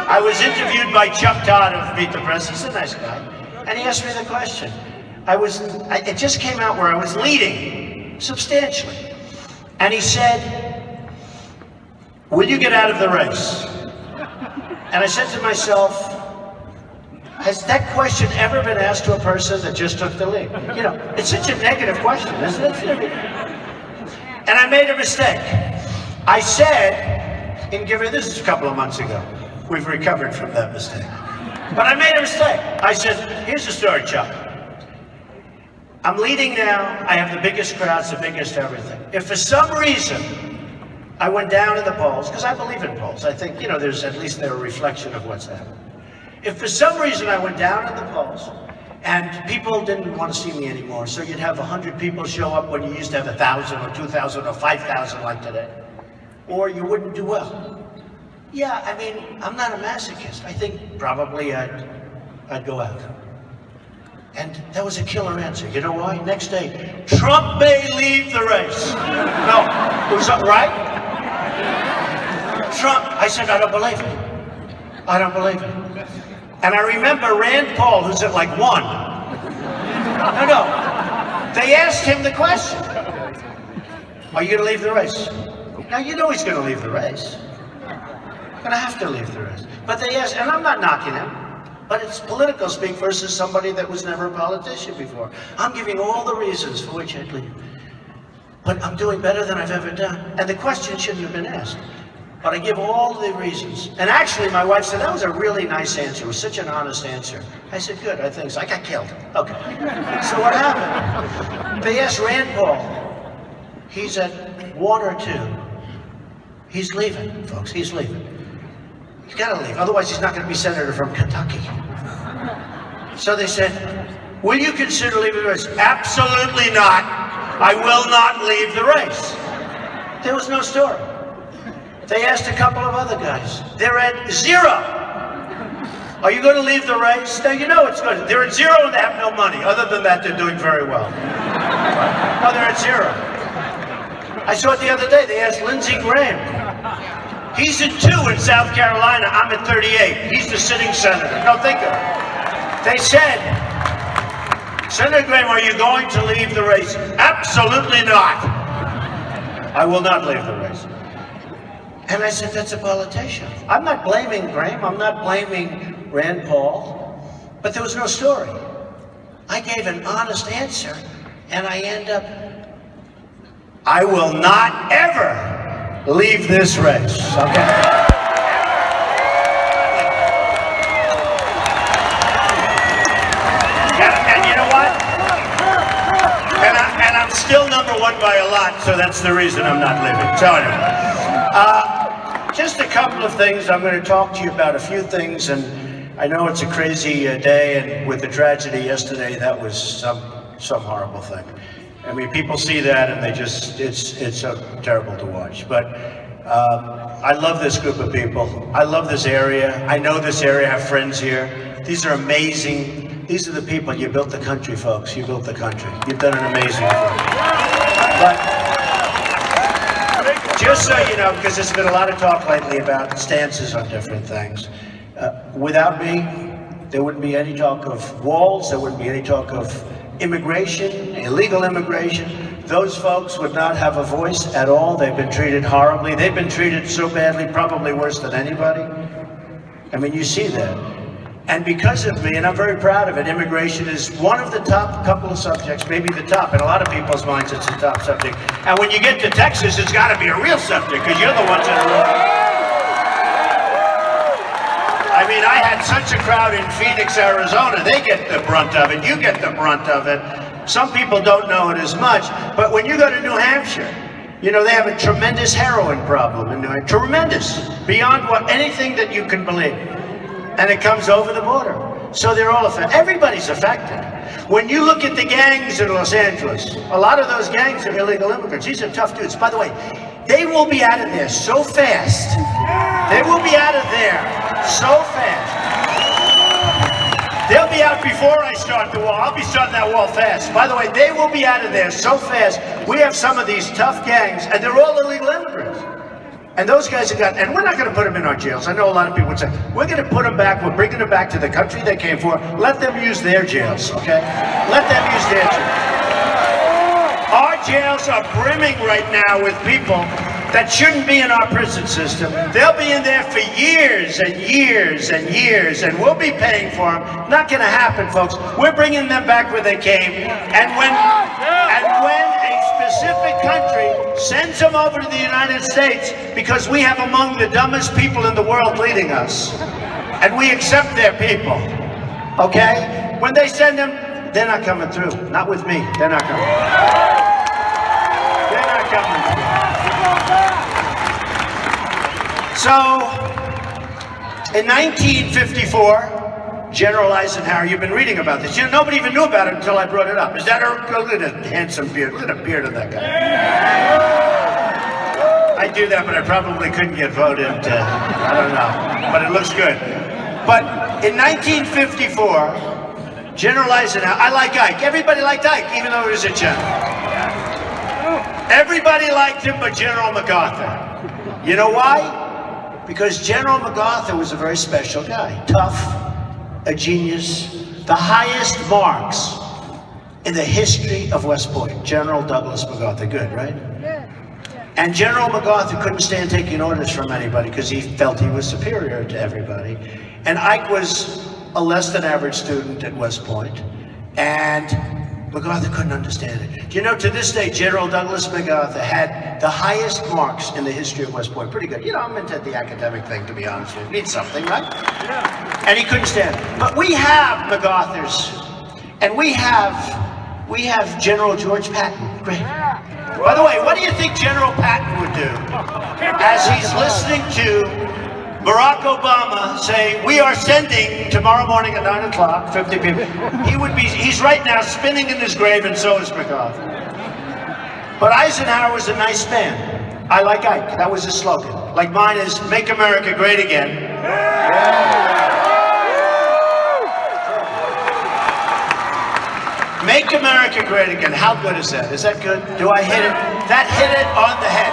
I was interviewed by Chuck Todd of Meet the Press. He's a nice guy. And he asked me the question. It just came out where I was leading substantially. And he said, will you get out of the race? And I said to myself, has that question ever been asked to a person that just took the lead? You know, it's such a negative question, isn't it? And I made a mistake. I said, this is a couple of months ago. We've recovered from that mistake. But I made a mistake. I said, here's the story, Chuck. I'm leading now. I have the biggest crowds, the biggest everything. If for some reason I went down in the polls, because I believe in polls. I think, you know, there's at least they're a reflection of what's happening. If for some reason I went down in the polls and people didn't want to see me anymore, so you'd have 100 people show up when you used to have 1,000 or 2,000 or 5,000 like today, or you wouldn't do well. Yeah, I mean, I'm not a masochist. I think probably I'd go out. And that was a killer answer. You know why? Next day, Trump may leave the race. No, it was right? Trump, I said, I don't believe it. I don't believe it. And I remember Rand Paul, who's at like 1. No. They asked him the question. Are you going to leave the race? Now, you know he's going to leave the race. Going to have to leave the race. But they asked, and I'm not knocking him, but it's political speak versus somebody that was never a politician before. I'm giving all the reasons for which I'd leave. But I'm doing better than I've ever done. And the question shouldn't have been asked. But I give all the reasons. And actually, my wife said, that was a really nice answer. It was such an honest answer. I said, good, I think so. I got killed. Okay. So what happened? They asked Rand Paul. He's at 1 or 2. He's leaving, folks. He's leaving. He's got to leave. Otherwise, he's not going to be senator from Kentucky. So they said, will you consider leaving the race? Absolutely not. I will not leave the race. There was no story. They asked a couple of other guys. They're at 0. Are you going to leave the race? No, you know it's good. They're at 0 and they have no money. Other than that, they're doing very well. No, they're at 0. I saw it the other day. They asked Lindsey Graham. He's at 2 in South Carolina. I'm at 38. He's the sitting senator. No, think of it. They said, Senator Graham, are you going to leave the race? Absolutely not. I will not leave the race. And I said, that's a politician. I'm not blaming Graham. I'm not blaming Rand Paul. But there was no story. I gave an honest answer, and I end up, I will not ever leave this race, okay? And you know what? And I'm still #1 by a lot, so that's the reason I'm not leaving. So anyway. Just a couple of things. I'm going to talk to you about a few things, and I know it's a crazy day, and with the tragedy yesterday, that was some horrible thing. I mean, people see that, and they just, it's so terrible to watch. But I love this group of people. I love this area. I know this area. I have friends here. These are amazing. These are the people. You built the country, folks. You built the country. You've done an amazing job. But just so you know, because there's been a lot of talk lately about stances on different things. Without me, there wouldn't be any talk of walls, there wouldn't be any talk of immigration, illegal immigration. Those folks would not have a voice at all. They've been treated horribly. They've been treated so badly, probably worse than anybody. I mean, you see that. And because of me, and I'm very proud of it, immigration is one of the top couple of subjects, maybe the top. In a lot of people's minds, it's the top subject. And when you get to Texas, it's got to be a real subject, because you're the ones that are. I mean, I had such a crowd in Phoenix, Arizona. They get the brunt of it. You get the brunt of it. Some people don't know it as much. But when you go to New Hampshire, you know, they have a tremendous heroin problem in New Hampshire. Tremendous. Beyond anything that you can believe. And it comes over the border. So they're all affected. Everybody's affected. When you look at the gangs in Los Angeles, a lot of those gangs are illegal immigrants. These are tough dudes. By the way, they will be out of there so fast. They will be out of there so fast. They'll be out before I start the wall. I'll be starting that wall fast. By the way, they will be out of there so fast. We have some of these tough gangs, and they're all illegal immigrants. And those guys have got, and we're not going to put them in our jails. I know a lot of people would say, we're going to put them back, we're bringing them back to the country they came for. Let them use their jails, okay? Let them use their jails. Our jails are brimming right now with people that shouldn't be in our prison system. They'll be in there for years and years and years, and we'll be paying for them. Not going to happen, folks. We're bringing them back where they came, and when a specific country sends them over to the United States because we have among the dumbest people in the world leading us, and we accept their people, okay? When they send them, they're not coming through. Not with me. They're not coming. They're not coming through. So, in 1954, General Eisenhower, you've been reading about this. You know, nobody even knew about it until I brought it up. Is that look at a handsome beard. Look at the beard of that guy. I do that, but I probably couldn't get voted. I don't know, but it looks good. But in 1954, General Eisenhower, I like Ike. Everybody liked Ike, even though he was a general. Everybody liked him but General MacArthur. You know why? Because General MacArthur was a very special guy. Tough, a genius, the highest marks in the history of West Point. General Douglas MacArthur, good, right? And General MacArthur couldn't stand taking orders from anybody because he felt he was superior to everybody. And Ike was a less than average student at West Point, and MacArthur couldn't understand it. Do you know, to this day, General Douglas MacArthur had the highest marks in the history of West Point. Pretty good. You know, I'm into the academic thing, to be honest with you. It means something, right? Yeah. And he couldn't stand it. But we have MacArthur's, and we have General George Patton. Great. By the way, what do you think General Patton would do as he's listening to Barack Obama say, we are sending tomorrow morning at 9 o'clock, 50 people. He's right now spinning in his grave, and so is MacArthur. But Eisenhower was a nice man. I like Ike, that was his slogan. Like mine is, make America great again. Make America great again. How good is that? Is that good? Do I hit it? That hit it on the head.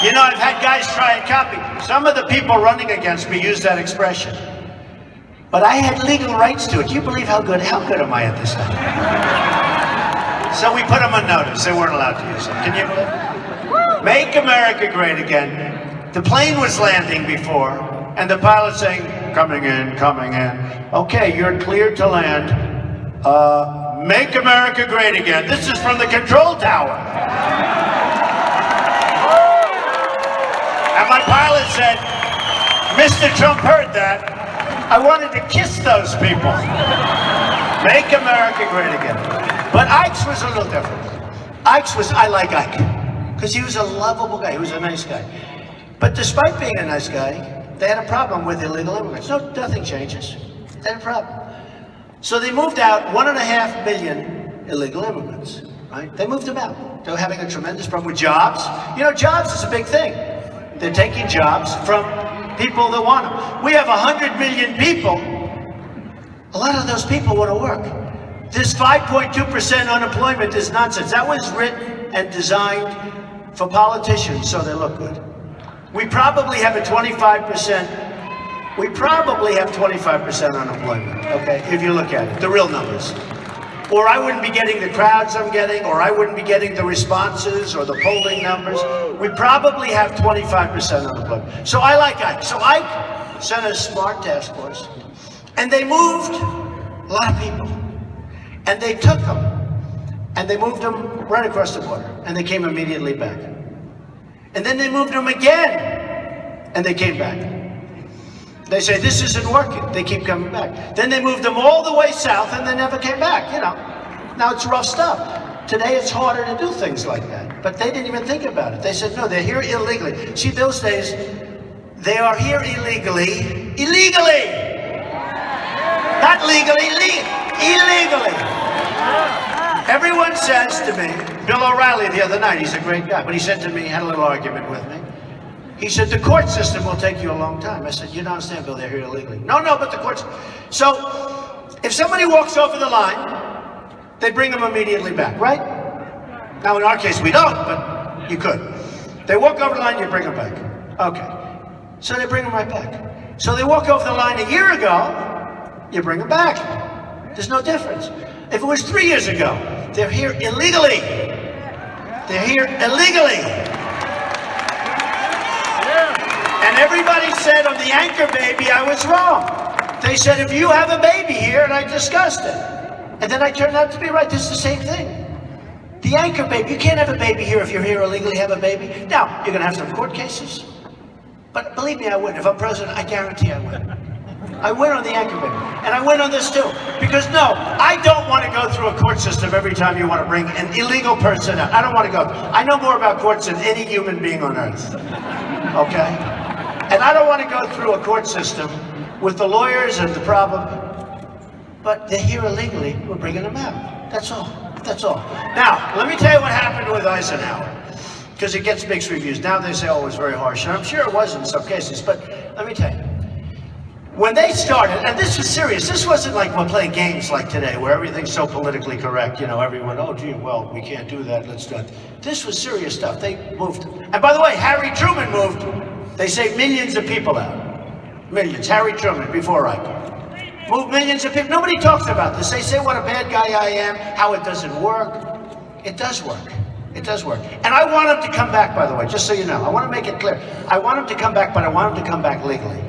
You know, I've had guys try and copy. Some of the people running against me use that expression. But I had legal rights to it. Do you believe how good am I at this stuff? So we put them on notice. They weren't allowed to use it. Can you believe it? Make America great again. The plane was landing before, and the pilot saying, coming in, coming in. Okay, you're cleared to land. Make America great again. This is from the control tower. And my pilot said, Mr. Trump heard that. I wanted to kiss those people. Make America great again. But Ike's was a little different. I like Ike, because he was a lovable guy. He was a nice guy. But despite being a nice guy, they had a problem with illegal immigrants. No, nothing changes. They had a problem. So they moved out 1.5 million illegal immigrants, right? They moved them out. They were having a tremendous problem with jobs. You know, jobs is a big thing. They're taking jobs from people that want them. We have 100 million people. A lot of those people want to work. This 5.2% unemployment is nonsense. That was written and designed for politicians so they look good. We probably have a 25%. We probably have 25% unemployment, okay, if you look at it, the real numbers. Or I wouldn't be getting the crowds I'm getting, or I wouldn't be getting the responses or the polling numbers. We probably have 25% unemployment. So I like Ike. So Ike sent a smart task force, and they moved a lot of people. And they took them, and they moved them right across the border, and they came immediately back. And then they moved them again, and they came back. They say, this isn't working. They keep coming back. Then they moved them all the way south, and they never came back, you know. Now it's rough stuff. Today it's harder to do things like that. But they didn't even think about it. They said, no, they're here illegally. See, those days, they are here illegally. Illegally! Not legally, illegally. Everyone says to me, Bill O'Reilly the other night, he's a great guy, but he said to me, he had a little argument with me. He said, the court system will take you a long time. I said, you don't understand, Bill, they're here illegally. No, but the courts. So, if somebody walks over the line, they bring them immediately back, right? Now, in our case, we don't, but you could. They walk over the line, you bring them back. Okay. So they bring them right back. So they walk over the line a year ago, you bring them back. There's no difference. If it was 3 years ago, they're here illegally. They're here illegally. And everybody said on the anchor baby, I was wrong. They said, if you have a baby here, and I discussed it. And then I turned out to be right. This is the same thing. The anchor baby, you can't have a baby here if you're here illegally, have a baby. Now, you're going to have some court cases. But believe me, I win. If I'm president, I guarantee I win. I win on the anchor baby. And I win on this too. Because no, I don't want to go through a court system every time you want to bring an illegal person out. I don't want to go. I know more about courts than any human being on earth. Okay? And I don't want to go through a court system with the lawyers and the problem. But they're here illegally, we're bringing them out. That's all. That's all. Now, let me tell you what happened with Eisenhower. Because it gets mixed reviews. Now they say, oh, it was very harsh. And I'm sure it was in some cases. But let me tell you. When they started, and this was serious, this wasn't like we're playing games like today, where everything's so politically correct, you know, everyone, oh gee, well, we can't do that, let's do it. This was serious stuff. They moved. And by the way, Harry Truman moved, they say, millions of people out. Millions. Harry Truman, before I moved millions of people. Nobody talks about this. They say what a bad guy I am, how it doesn't work. It does work. It does work. And I want him to come back, by the way, just so you know. I want to make it clear. I want him to come back, but I want him to come back legally.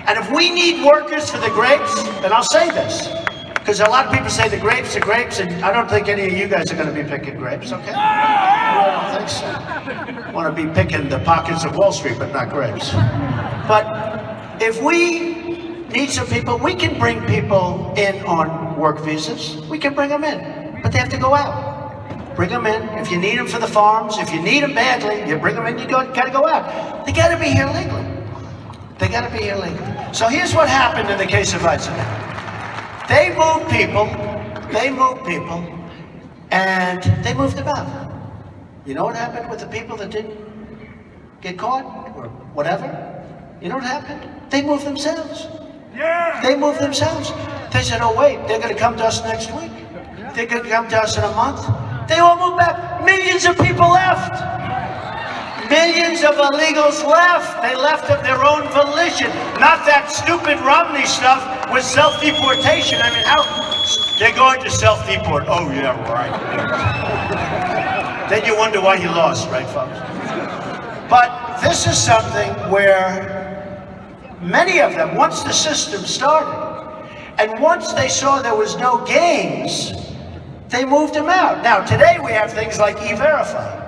And if we need workers for the grapes, and I'll say this, because a lot of people say the grapes, and I don't think any of you guys are going to be picking grapes, okay? I don't think so. I want to be picking the pockets of Wall Street, but not grapes. But if we need some people, we can bring people in on work visas. We can bring them in, but they have to go out. Bring them in. If you need them for the farms, if you need them badly, you bring them in, you got to go out. They got to be here legally. They got to be here legally. So here's what happened in the case of Eisenhower. They moved people, and they moved them out. You know what happened with the people that didn't get caught or whatever? You know what happened? They moved themselves. Yeah. They moved themselves. They said, oh wait, they're going to come to us next week. They're going to come to us in a month. They all moved back. Millions of people left. Millions of illegals left. They left of their own volition. Not that stupid Romney stuff with self-deportation. I mean, how? They're going to self-deport. Oh, yeah, right. Then you wonder why he lost, right, folks? But this is something where many of them, once the system started, and once they saw there was no gains, they moved them out. Now, today we have things like E-Verify,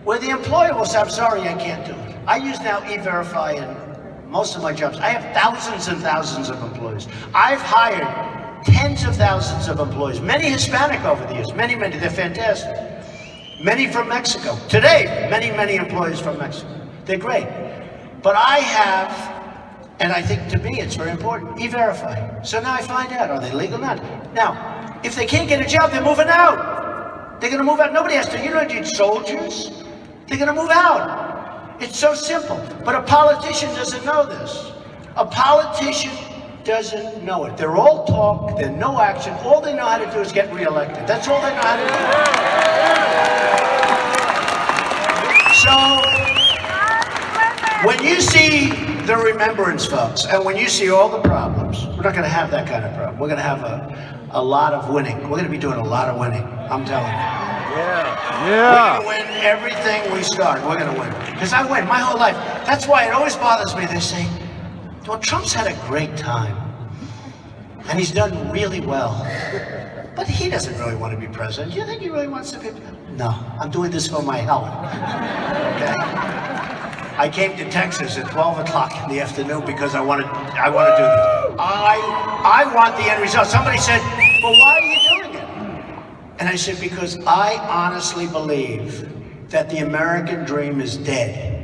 where the employer will say, I'm sorry, I can't do it. I use now E-Verify in most of my jobs. I have thousands and thousands of employees. I've hired tens of thousands of employees, many Hispanic over the years, many, they're fantastic. Many from Mexico. Today, many employees from Mexico. They're great. But I have, and I think to me it's very important, E-Verify. So now I find out, are they legal or not? Now, if they can't get a job, they're moving out. They're going to move out. Nobody has to, you don't need soldiers. They're going to move out. It's so simple. But a politician doesn't know this. A politician doesn't know it. They're all talk, they're no action. All they know how to do is get reelected. That's all they know how to do. So, when you see the remembrance, folks, and when you see all the problems, we're not going to have that kind of problem. We're going to have a lot of winning. We're going to be doing a lot of winning. I'm telling you. Yeah. We're going to win everything we start. We're going to win. Because I win my whole life. That's why it always bothers me. They say, well, Trump's had a great time. And he's done really well. But he doesn't really want to be president. Do you think he really wants to be? No, I'm doing this for my health. Okay? I came to Texas at 12 o'clock in the afternoon because I want to do this. I want the end result. Somebody said, well, why are you doing it? And I said, because I honestly believe that the American dream is dead.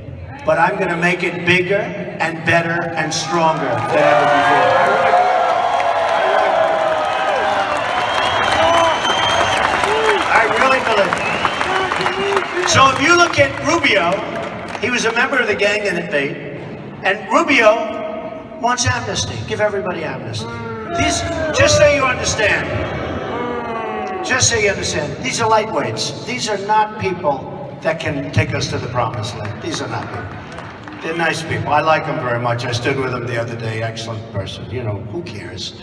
But I'm going to make it bigger and better and stronger than ever before. I really believe it. So if you look at Rubio, He was a member of the gang in debate, and Rubio wants amnesty. Give everybody amnesty. These, just so you understand, these are lightweights. These are not people that can take us to the promised land. These are not people. They're nice people. I like them very much. I stood with them the other day. Excellent person. You know, who cares?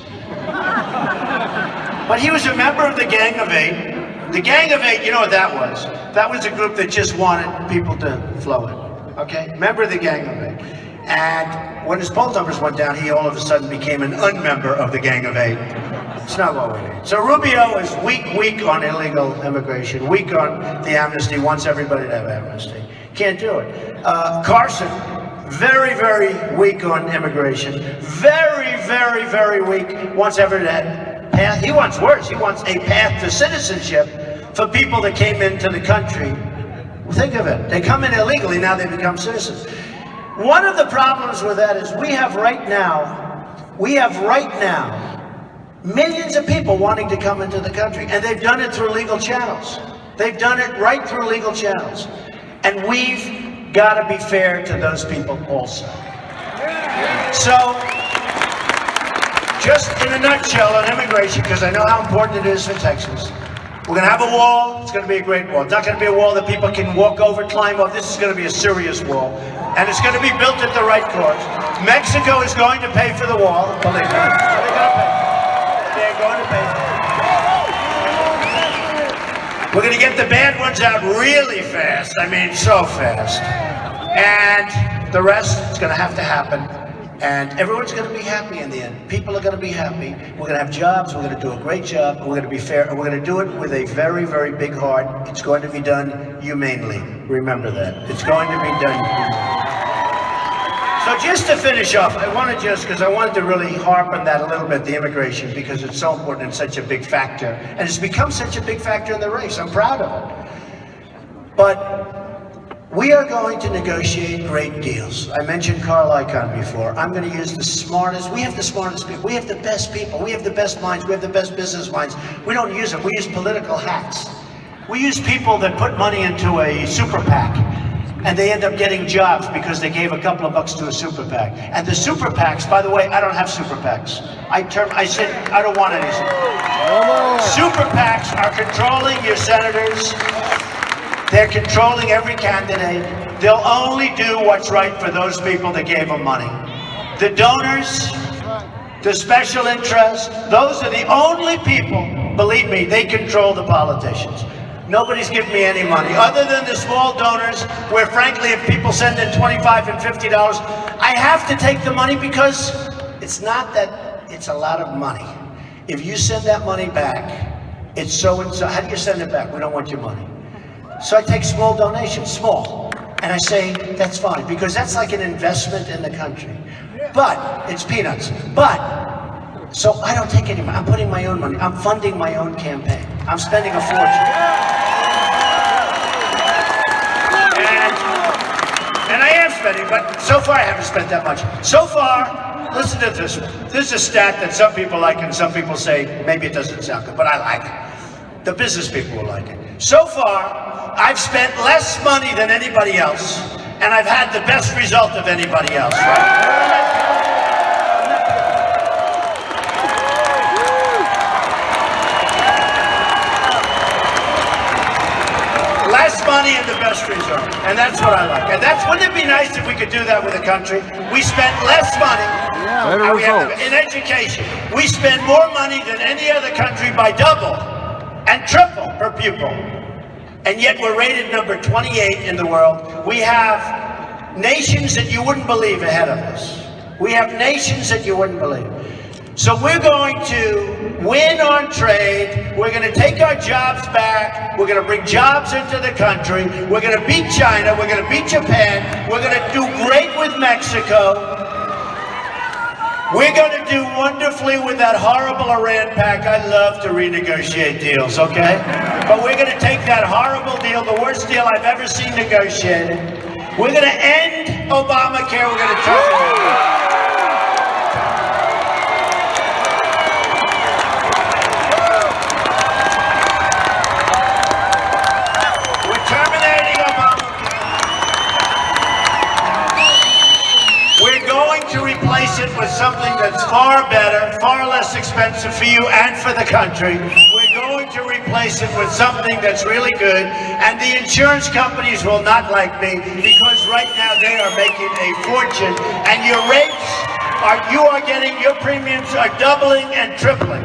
But he was a member of the Gang of Eight. The Gang of Eight, you know what that was? That was a group that just wanted people to flow in. Okay? Member of the Gang of Eight. And when his poll numbers went down, he all of a sudden became an unmember of the Gang of Eight. It's not what we need. So Rubio is weak on illegal immigration, weak on the amnesty, wants everybody to have amnesty. Can't do it. Carson, very, very weak on immigration. Very, very, very weak. Wants everybody to have path. He wants worse. He wants a path to citizenship for people that came into the country. Think of it. They come in illegally, now they become citizens. One of the problems with that is we have right now millions of people wanting to come into the country, and they've done it through legal channels. They've done it right through legal channels. And we've got to be fair to those people also. So, just in a nutshell on immigration, because I know how important it is for Texas, we're going to have a wall. It's going to be a great wall. It's not going to be a wall that people can walk over, climb over. This is going to be a serious wall. And it's going to be built at the right cost. Mexico is going to pay for the wall, believe me. They're going to pay. They're going to pay. We're going to get the bad ones out really fast. I mean, so fast. And the rest is going to have to happen. And everyone's going to be happy in the end. People are going to be happy. We're going to have jobs. We're going to do a great job. We're going to be fair. And we're going to do it with a very, very big heart. It's going to be done humanely. Remember that. It's going to be done humanely. So just to finish off, because I wanted to really harp on that a little bit, the immigration, because it's so important and such a big factor. And it's become such a big factor in the race. I'm proud of it. But we are going to negotiate great deals. I mentioned Carl Icahn before. I'm going to use the smartest. We have the smartest people. We have the best people. We have the best minds. We have the best business minds. We don't use them. We use political hacks. We use people that put money into a super PAC, and they end up getting jobs because they gave a couple of bucks to a super PAC. And the super PACs, by the way, I don't have super PACs. I said I don't want any super PACs are controlling your senators. They're controlling every candidate. They'll only do what's right for those people that gave them money. The donors, the special interests, those are the only people, believe me, they control the politicians. Nobody's giving me any money, other than the small donors, where frankly, if people send in $25 and $50, I have to take the money because it's not that it's a lot of money. If you send that money back, it's so and so. How do you send it back? We don't want your money. So I take small donations, small, and I say, that's fine, because that's like an investment in the country. But, it's peanuts. But, so I don't take any money. I'm putting my own money. I'm funding my own campaign. I'm spending a fortune. And I am spending, but so far I haven't spent that much. So far, listen to this one. This is a stat that some people like and some people say, maybe it doesn't sound good, but I like it. The business people will like it. So far, I've spent less money than anybody else, and I've had the best result of anybody else. Less money and the best result, and that's what I like. And wouldn't it be nice if we could do that with a country? We spent less money. In education, we spend more money than any other country by double and triple per pupil. And yet we're rated number 28 in the world. We have nations that you wouldn't believe ahead of us. We have nations that you wouldn't believe. So we're going to win on trade. We're going to take our jobs back. We're going to bring jobs into the country. We're going to beat China. We're going to beat Japan. We're going to do great with Mexico. We're going to do wonderfully with that horrible Iran pact. I love to renegotiate deals, okay? But we're going to take that horrible deal, the worst deal I've ever seen negotiated. We're going to end Obamacare. We're going to terminate it. far better, far less expensive for you and for the country. We're going to replace it with something that's really good, and the insurance companies will not like me because right now they are making a fortune, and your rates your premiums are doubling and tripling.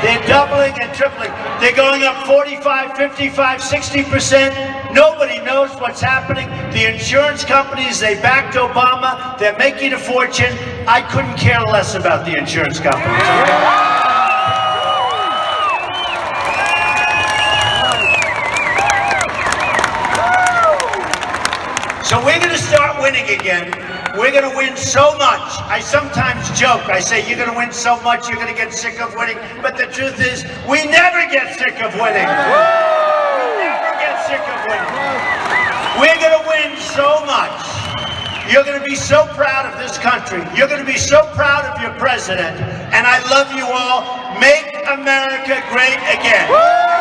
They're doubling and tripling. They're going up 45, 55, 60%. Nobody knows what's happening. The insurance companies, they backed Obama. They're making a fortune. I couldn't care less about the insurance companies. So we're going to start winning again. We're going to win so much. I sometimes joke. I say, you're going to win so much, you're going to get sick of winning. But the truth is, we never get sick of winning. We never get sick of winning. We're going to win so much. You're going to be so proud of this country. You're going to be so proud of your president. And I love you all. Make America great again.